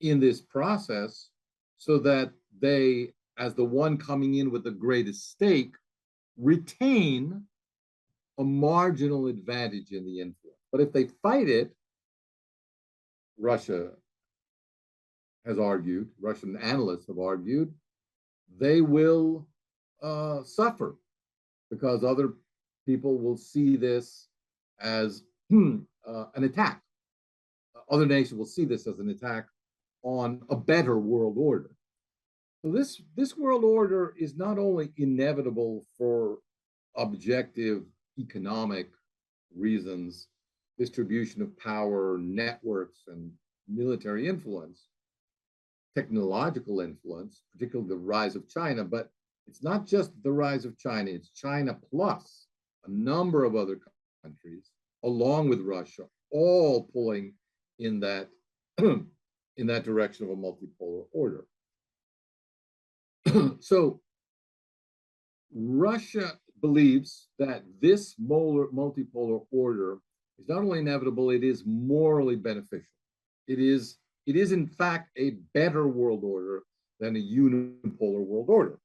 in this process so that they, as the one coming in with the greatest stake, retain a marginal advantage in the influence. But if they fight it, Russia has argued, Russian analysts have argued, they will suffer because other people will see this as an attack. Other nations will see this as an attack on a better world order. So this world order is not only inevitable for objective economic reasons, distribution of power, networks, and military influence, technological influence, particularly the rise of China, but it's not just the rise of China, it's China plus a number of other countries, along with Russia, all pulling in that in that direction of a multipolar order. So Russia believes that this multipolar order is not only inevitable, it is morally beneficial. It is in fact a better world order than a unipolar world order.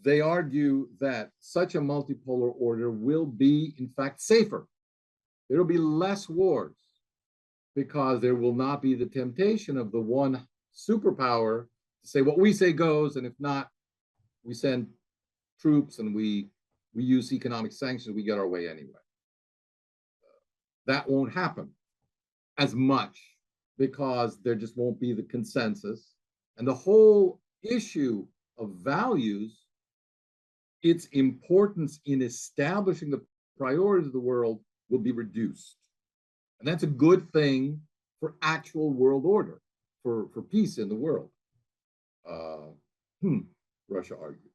They argue that such a multipolar order will be, in fact, safer. There will be less wars because there will not be the temptation of the one superpower to say what we say goes, and if not, we send troops and we use economic sanctions, we get our way anyway. That won't happen as much because there just won't be the consensus. And the whole issue of values, its importance in establishing the priorities of the world will be reduced. And that's a good thing for actual world order, for peace in the world. Russia argues.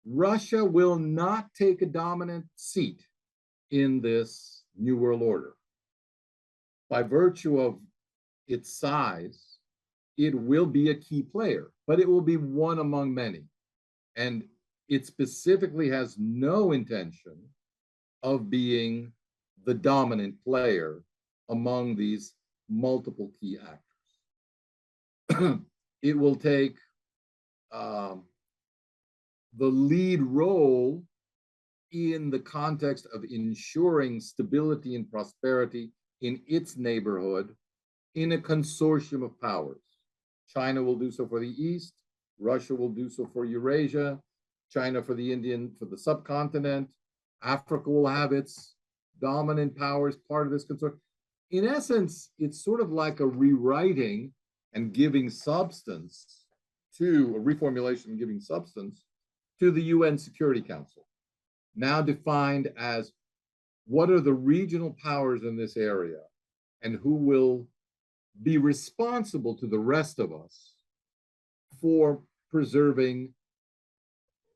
Russia will not take a dominant seat in this new world order. By virtue of its size, it will be a key player, but it will be one among many. And it specifically has no intention of being the dominant player among these multiple key actors. It will take the lead role in the context of ensuring stability and prosperity in its neighborhood in a consortium of powers. China will do so for the East, Russia will do so for Eurasia, China for the subcontinent, Africa will have its dominant powers, part of this consortium. In essence, it's sort of like a rewriting and giving substance to a reformulation and giving substance to the UN Security Council, now defined as what are the regional powers in this area and who will be responsible to the rest of us for preserving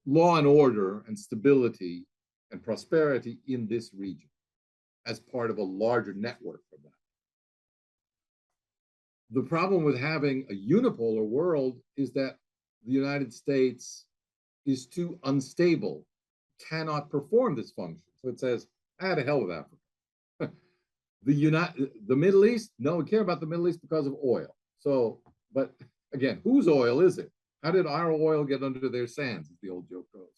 law and order and stability and prosperity in this region as part of a larger network of that. The problem with having a unipolar world is that the United States is too unstable, cannot perform this function. So it says, to hell with Africa. The Middle East, no, we care about the Middle East because of oil. So, but again, whose oil is it? How did our oil get under their sands, as the old joke goes,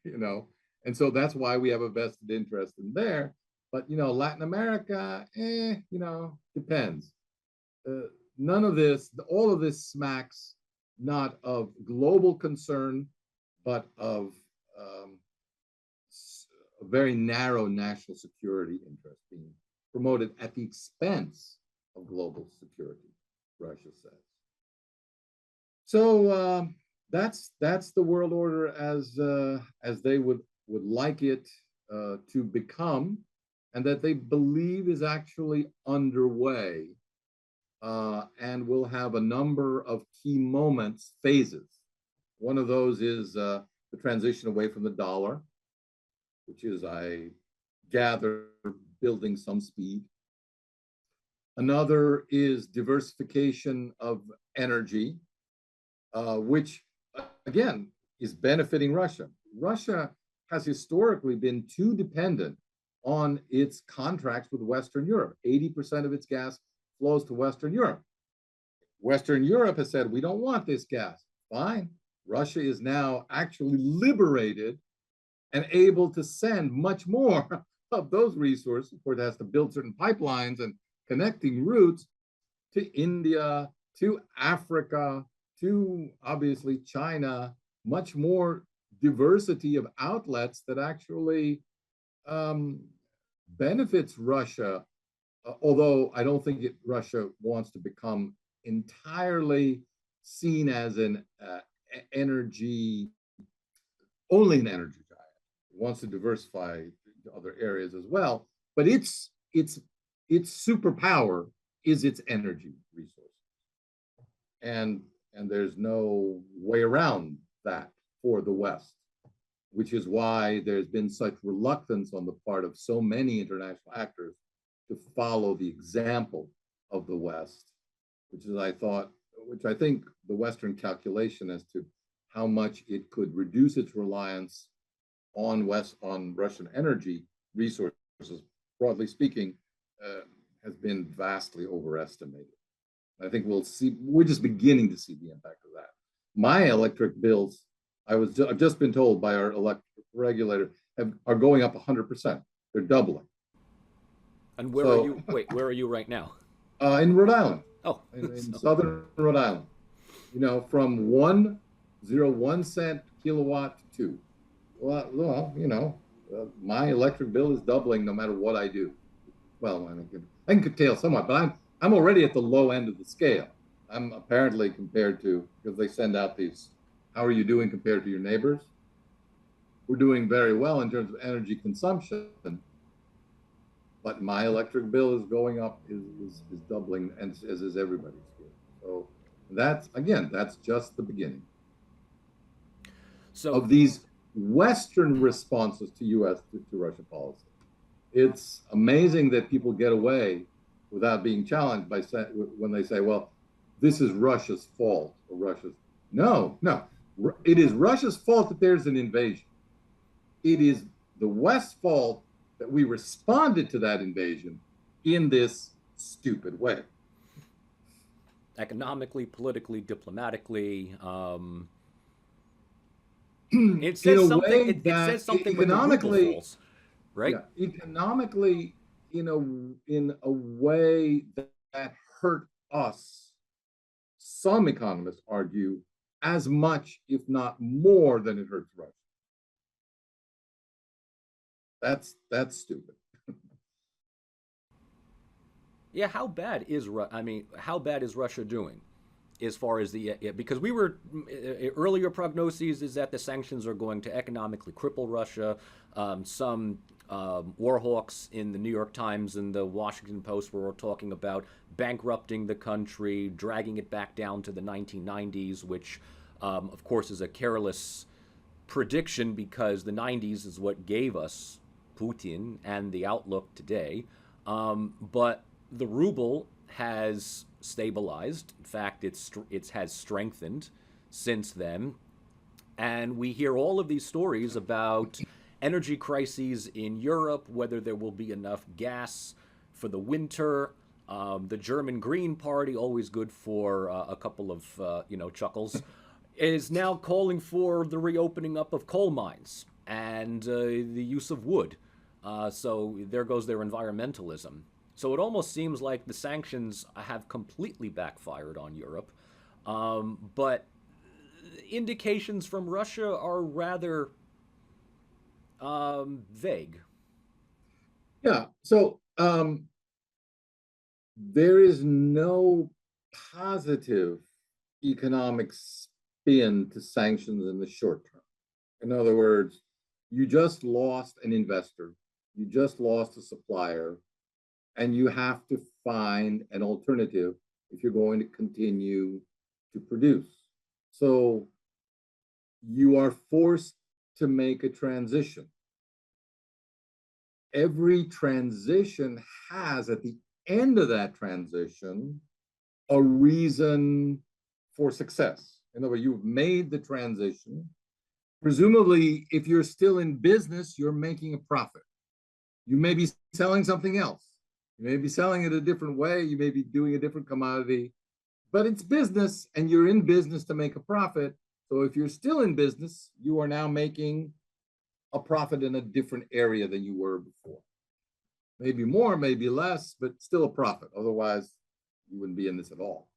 you know? And so that's why we have a vested interest in there. But, you know, Latin America, you know, depends. None of this, all of this smacks not of global concern, but of a very narrow national security interest being promoted at the expense of global security, Russia says. So that's the world order as they would like it to become, and that they believe is actually underway, and will have a number of key moments, phases. One of those is the transition away from the dollar, which is, I gather, building some speed. Another is diversification of energy, which, again, is benefiting Russia. Russia has historically been too dependent on its contracts with Western Europe. 80% of its gas flows to Western Europe. Western Europe has said, we don't want this gas. Fine. Russia is now actually liberated and able to send much more of those resources. Of course, it has to build certain pipelines and connecting routes to India, to Africa, to obviously China, much more diversity of outlets that actually benefits Russia, although I don't think Russia wants to become entirely seen as an only an energy giant. It wants to diversify to other areas as well, but its superpower is its energy resources. And there's no way around that for the West, which is why there's been such reluctance on the part of so many international actors to follow the example of the West, which I think the Western calculation as to how much it could reduce its reliance on Russian energy resources, broadly speaking, has been vastly overestimated. I think we're just beginning to see the impact of that. My electric bills, I've just been told by our electric regulator, are going up 100%. They're doubling. And where are you? Wait, where are you right now? In Rhode Island. Oh, in southern Rhode Island. From 1.01 cent kilowatt to 2. My electric bill is doubling no matter what I do. Well, I can curtail somewhat, but I'm already at the low end of the scale. I'm apparently compared to, because they send out these, how are you doing compared to your neighbors? We're doing very well in terms of energy consumption, but my electric bill is going up, is doubling, and as is everybody's bill. So that's just the beginning. So of these Western responses to U.S. to Russia policy. It's amazing that people get away without being challenged when they say, well, this is Russia's fault, or Russia's. No. It is Russia's fault that there's an invasion. It is the West's fault that we responded to that invasion in this stupid way. Economically, politically, diplomatically. It says something. It says something economically, falls, right? Yeah, economically, in a way that hurt us. Some economists argue as much, if not more, than it hurts Russia. That's stupid. Yeah, how bad is how bad is Russia doing? As far as because we were earlier prognoses is that the sanctions are going to economically cripple Russia. Some war hawks in the New York Times and the Washington Post were talking about bankrupting the country, dragging it back down to the 1990s, which of course is a careless prediction because the 90s is what gave us Putin and the outlook today. But the ruble has stabilized. In fact, it has strengthened since then. And we hear all of these stories about energy crises in Europe, whether there will be enough gas for the winter. The German Green Party, always good for a couple of chuckles, is now calling for the reopening up of coal mines and the use of wood. So there goes their environmentalism. So it almost seems like the sanctions have completely backfired on Europe. But indications from Russia are rather vague. Yeah. So there is no positive economic spin to sanctions in the short term. In other words, you just lost an investor, you just lost a supplier, and you have to find an alternative if you're going to continue to produce. So you are forced to make a transition. Every transition has, at the end of that transition, a reason for success. In other words, you've made the transition. Presumably, if you're still in business, you're making a profit. You may be selling something else. You may be selling it a different way. You may be doing a different commodity, but it's business and you're in business to make a profit. So if you're still in business, you are now making a profit in a different area than you were before. Maybe more, maybe less, but still a profit. Otherwise, you wouldn't be in this at all.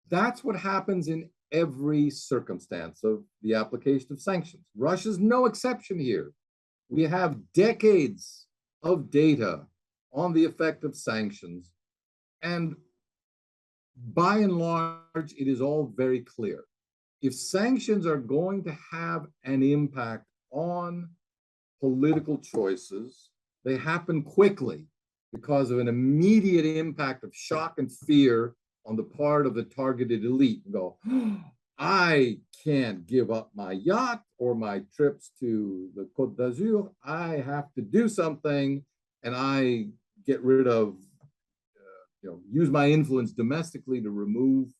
That's what happens in every circumstance of the application of sanctions. Russia's no exception here. We have decades of data on the effect of sanctions. And by and large, it is all very clear. If sanctions are going to have an impact on political choices, they happen quickly because of an immediate impact of shock and fear on the part of the targeted elite. Go, I can't give up my yacht or my trips to the Côte d'Azur. I have to do something, and I get rid of, use my influence domestically to remove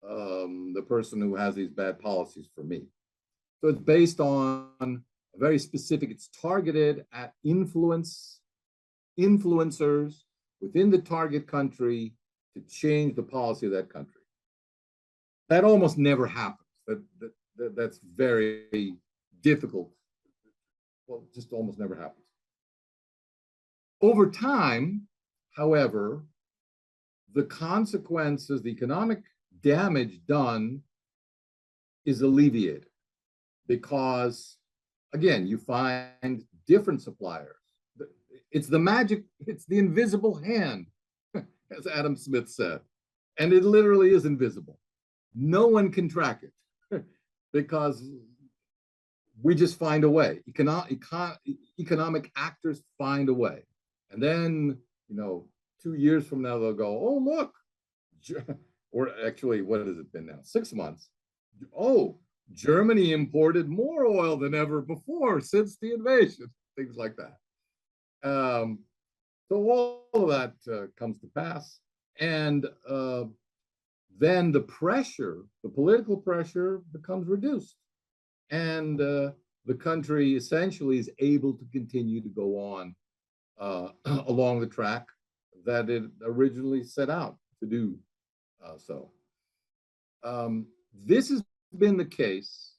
the person who has these bad policies for me. So it's based on a very specific, it's targeted at influencers within the target country to change the policy of that country. That almost never happens. That's very difficult. Well, just almost never happens. Over time, however, the consequences, the economic damage done is alleviated because, again, you find different suppliers. It's the magic, it's the invisible hand, as Adam Smith said. And it literally is invisible. No one can track it because we just find a way. Economic actors find a way. And then, 2 years from now, they'll go, oh, look, or actually, what has it been now? 6 months. Oh, Germany imported more oil than ever before since the invasion, things like that. So all of that comes to pass. And then the pressure, the political pressure becomes reduced. And the country essentially is able to continue to go on along the track that it originally set out to do so. This has been the case,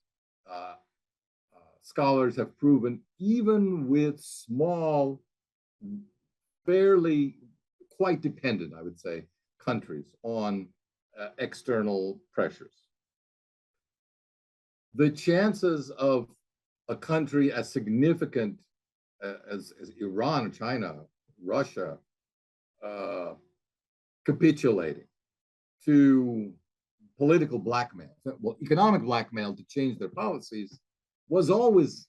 scholars have proven, even with small, fairly quite dependent, I would say, countries on external pressures. The chances of a country as significant as Iran, China, Russia, capitulating to political blackmail, well, economic blackmail to change their policies, was always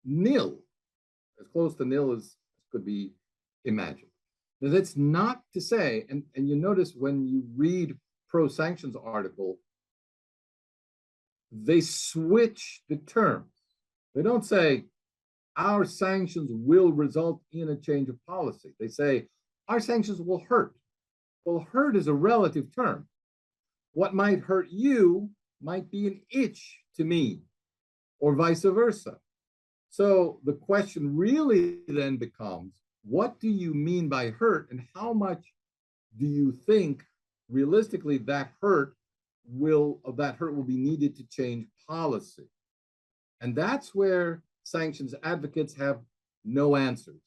nil, as close to nil as could be imagined. Now, that's not to say, and you notice when you read pro-sanctions article, they switch the terms. They don't say, our sanctions will result in a change of policy. They say, our sanctions will hurt. Well, hurt is a relative term. What might hurt you might be an itch to me, or vice versa. So the question really then becomes, what do you mean by hurt, and how much do you think realistically that hurt will be needed to change policy? And that's where sanctions advocates have no answers,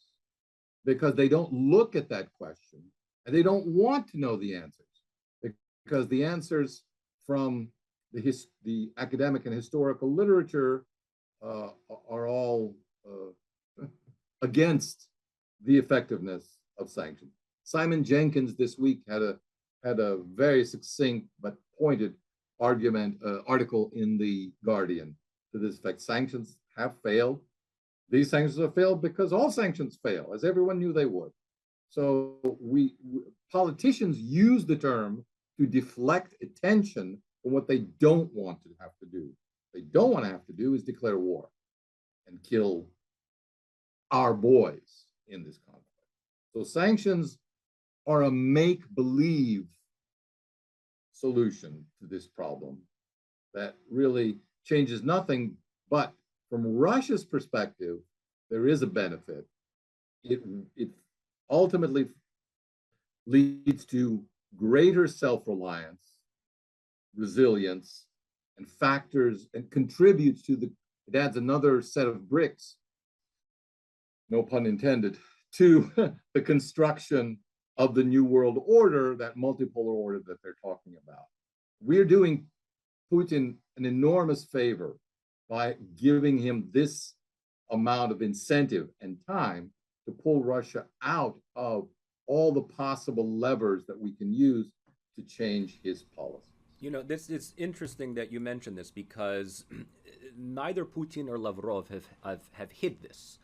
because they don't look at that question and they don't want to know the answers, because the answers from the academic and historical literature are all against the effectiveness of sanctions. Simon Jenkins this week had a very succinct but pointed article in the Guardian to this effect. Sanctions have failed. These sanctions have failed because all sanctions fail, as everyone knew they would. So politicians use the term to deflect attention from what they don't want to have to do. What they don't want to have to do is declare war and kill our boys in this conflict. So sanctions are a make-believe solution to this problem that really changes nothing. But from Russia's perspective, there is a benefit. It ultimately leads to greater self-reliance, resilience, and factors, and contributes to it adds another set of bricks, no pun intended, to the construction of the new world order, that multipolar order that they're talking about. We're doing Putin an enormous favor by giving him this amount of incentive and time to pull Russia out of all the possible levers that we can use to change his policy. This is interesting that you mentioned this, because neither Putin or Lavrov have hid this.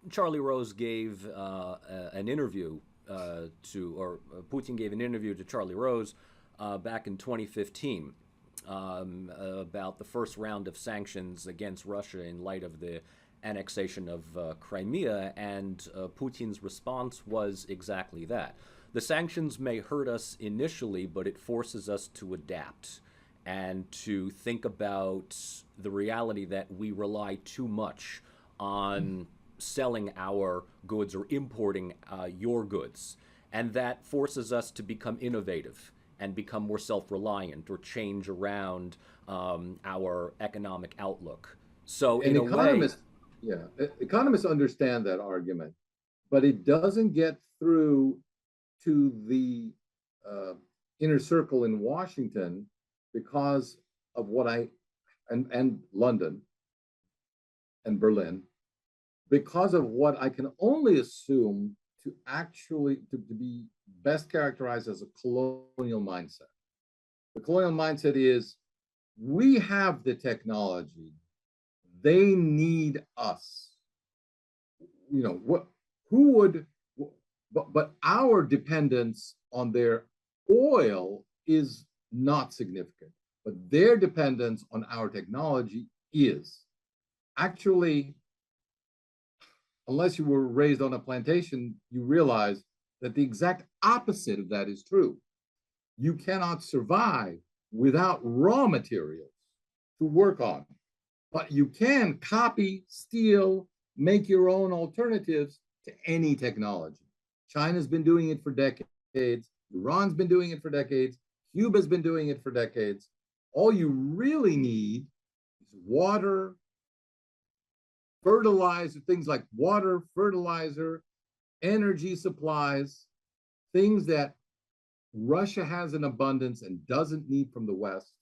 Charlie Rose gave an interview Putin gave an interview to Charlie Rose back in 2015 about the first round of sanctions against Russia in light of the annexation of Crimea, and Putin's response was exactly that. The sanctions may hurt us initially, but it forces us to adapt and to think about the reality that we rely too much on selling our goods or importing your goods. And that forces us to become innovative and become more self-reliant or change around our economic outlook. So in And a way, economists understand that argument, but it doesn't get through to the uh, inner circle in Washington because of and London and Berlin, because of what I can only assume to be best characterized as a colonial mindset. The colonial mindset is we have the technology, they need us. You know what? Who would? But our dependence on their oil is not significant, but their dependence on our technology is. Actually, unless you were raised on a plantation, you realize that the exact opposite of that is true. You cannot survive without raw materials to work on, but you can copy, steal, make your own alternatives to any technology. China's been doing it for decades. Iran's been doing it for decades. Cuba's been doing it for decades. All you really need is water, fertilizer, things like water, fertilizer, energy supplies, things that Russia has in abundance and doesn't need from the West,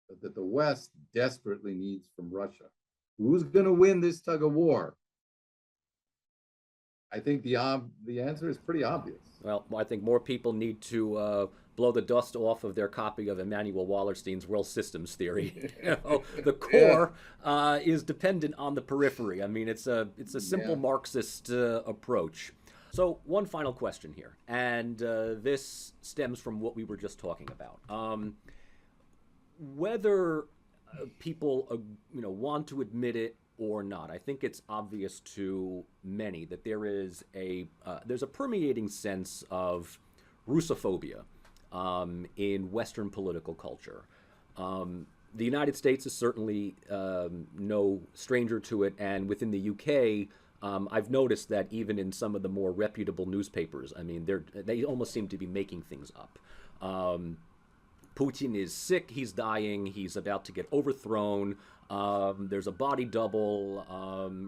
but that the West desperately needs from Russia. Who's going to win this tug of war? I think the answer is pretty obvious. well, I think more people need to blow the dust off of their copy of Immanuel Wallerstein's world systems theory. The core is dependent on the periphery. I mean, it's a simple Marxist approach. So one final question here, and this stems from what we were just talking about. Whether people want to admit it or not, I think it's obvious to many that there's a permeating sense of Russophobia in Western political culture. The United States is certainly no stranger to it, and within the UK, I've noticed that even in some of the more reputable newspapers, I mean, they almost seem to be making things up. Putin is sick, he's dying, he's about to get overthrown. There's a body double.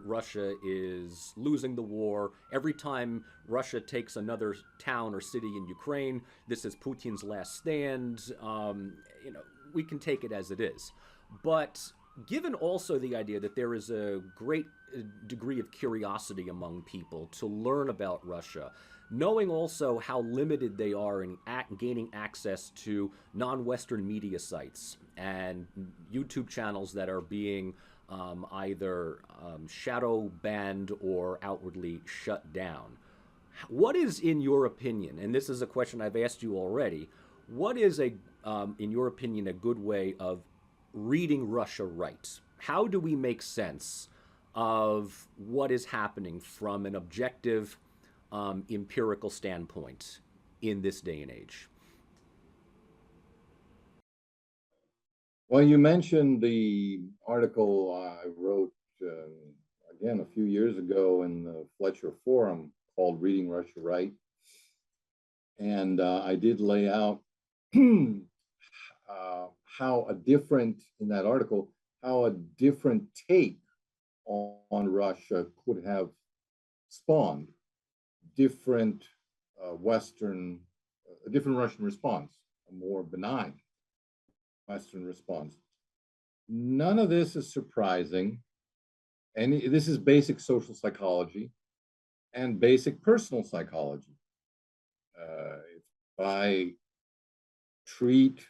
Russia is losing the war. Every time Russia takes another town or city in Ukraine, this is Putin's last stand. We can take it as it is. But given also the idea that there is a great degree of curiosity among people to learn about Russia, knowing also how limited they are in gaining access to non-Western media sites and YouTube channels that are being either shadow banned or outwardly shut down. What is, in your opinion, and this is a question I've asked you already, what is, in your opinion, a good way of reading Russia right? How do we make sense of what is happening from an objective empirical standpoint in this day and age? Well, you mentioned the article I wrote again a few years ago in the Fletcher Forum called Reading Russia Right. And I did lay out how in that article, how a different take on Russia could have spawned different a different Russian response, a more benign Western response. None of this is surprising. And this is basic social psychology and basic personal psychology. If I treat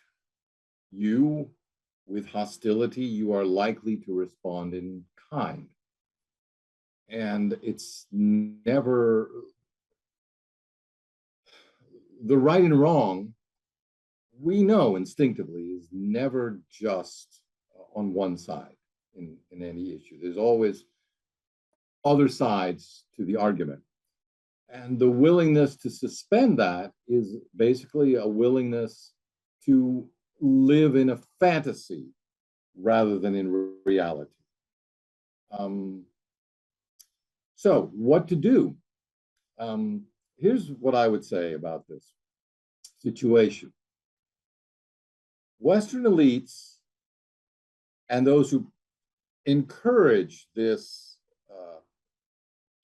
you with hostility, you are likely to respond in kind. And it's never the right and wrong, we know instinctively, is never just on one side in any issue. There's always other sides to the argument. And the willingness to suspend that is basically a willingness to live in a fantasy rather than in reality. So, what to do? Here's what I would say about this situation. Western elites and those who encourage this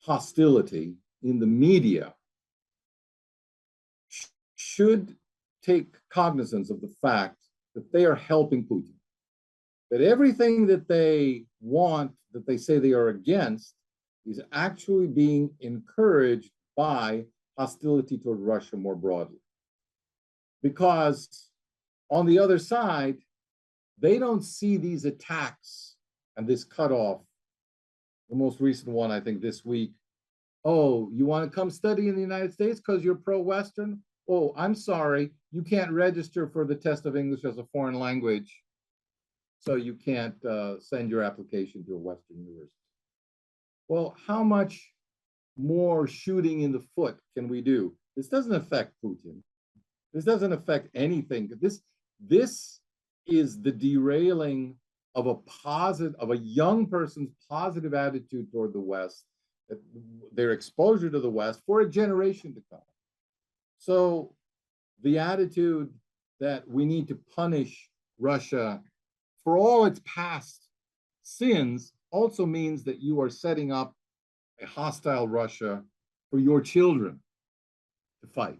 hostility in the media should take cognizance of the fact that they are helping Putin, that everything that they want, that they say they are against, is actually being encouraged by hostility toward Russia more broadly. Because on the other side, they don't see these attacks and this cutoff. The most recent one, I think, this week. Oh, you want to come study in the United States because you're pro-Western? Oh, I'm sorry, you can't register for the test of English as a foreign language, so you can't send your application to a Western university. Well, how much more shooting in the foot can we do? This doesn't affect Putin. This doesn't affect anything. This is the derailing of a young person's positive attitude toward the West, their exposure to the West for a generation to come. So the attitude that we need to punish Russia for all its past sins also means that you are setting up a hostile Russia for your children to fight.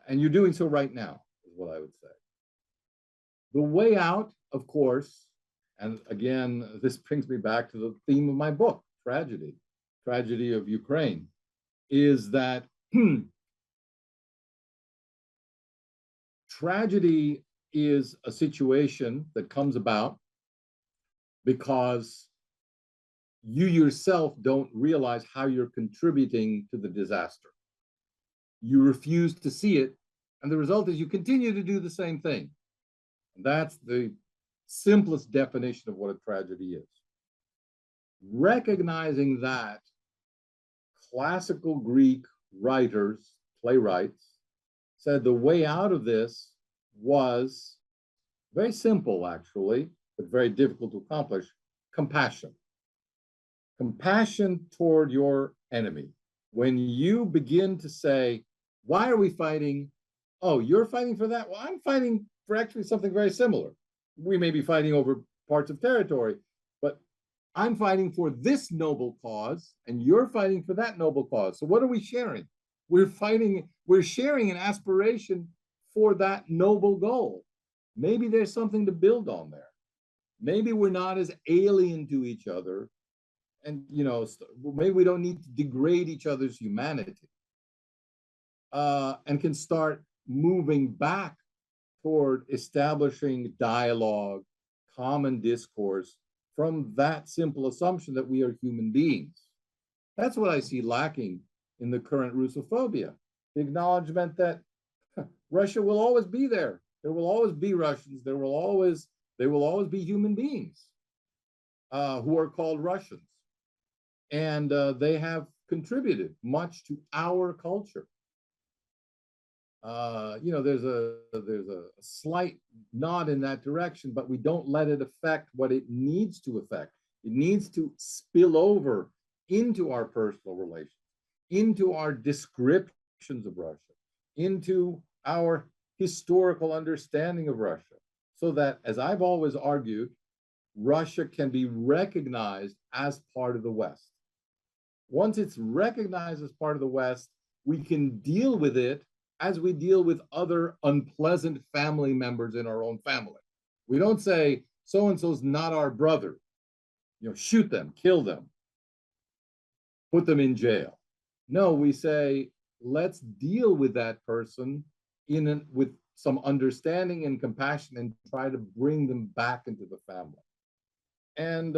And you're doing so right now, is what I would say. The way out, of course, and again, this brings me back to the theme of my book, Tragedy of Ukraine, is that tragedy is a situation that comes about because you yourself don't realize how you're contributing to the disaster. You refuse to see it, and the result is you continue to do the same thing. And that's the simplest definition of what a tragedy is. Recognizing that, classical Greek writers, playwrights, said the way out of this was very simple, actually, but very difficult to accomplish: compassion. Compassion toward your enemy. When you begin to say, why are we fighting? Oh, you're fighting for that? Well, I'm fighting for actually something very similar. We may be fighting over parts of territory, but I'm fighting for this noble cause, and you're fighting for that noble cause. So what are we sharing? We're sharing an aspiration for that noble goal. Maybe there's something to build on there. Maybe we're not as alien to each other, and maybe we don't need to degrade each other's humanity, and can start moving back toward establishing dialogue, common discourse, from that simple assumption that we are human beings. That's what I see lacking in the current Russophobia, the acknowledgement that Russia will always be there. There will always be Russians. There will always be human beings who are called Russians. And they have contributed much to our culture. There's a slight nod in that direction, but we don't let it affect what it needs to affect. It needs to spill over into our personal relations, into our descriptions of Russia, into our historical understanding of Russia, so that, as I've always argued, Russia can be recognized as part of the West. Once it's recognized as part of the West, we can deal with it as we deal with other unpleasant family members in our own family. We don't say, so-and-so's not our brother. Shoot them, kill them, put them in jail. No, we say, let's deal with that person with some understanding and compassion and try to bring them back into the family. And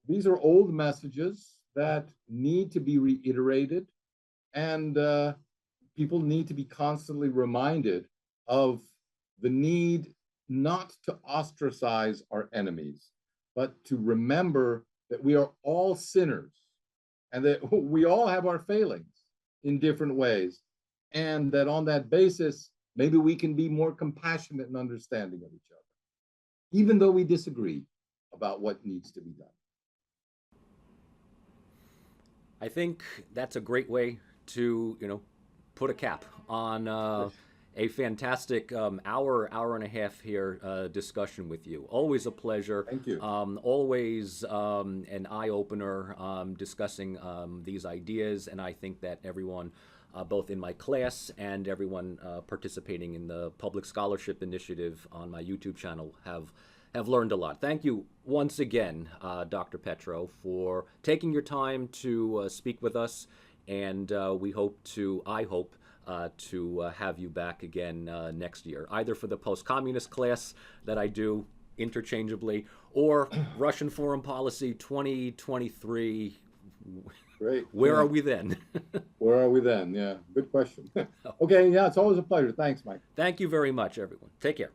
these are old messages that need to be reiterated, and people need to be constantly reminded of the need not to ostracize our enemies, but to remember that we are all sinners and that we all have our failings in different ways. And that on that basis, maybe we can be more compassionate and understanding of each other, even though we disagree about what needs to be done. I think that's a great way to, put a cap on a fantastic hour and a half here discussion with you. Always a pleasure. Thank you. Always an eye opener discussing these ideas, and I think that everyone, both in my class and everyone participating in the Public Scholarship Initiative on my YouTube channel, have learned a lot. Thank you once again, Dr. Petro, for taking your time to speak with us, and I hope to have you back again next year, either for the post-communist class that I do interchangeably, or Russian Foreign Policy 2023. Great. Where are we then? Where are we then? Yeah, good question. Okay, yeah, it's always a pleasure. Thanks, Mike. Thank you very much, everyone. Take care.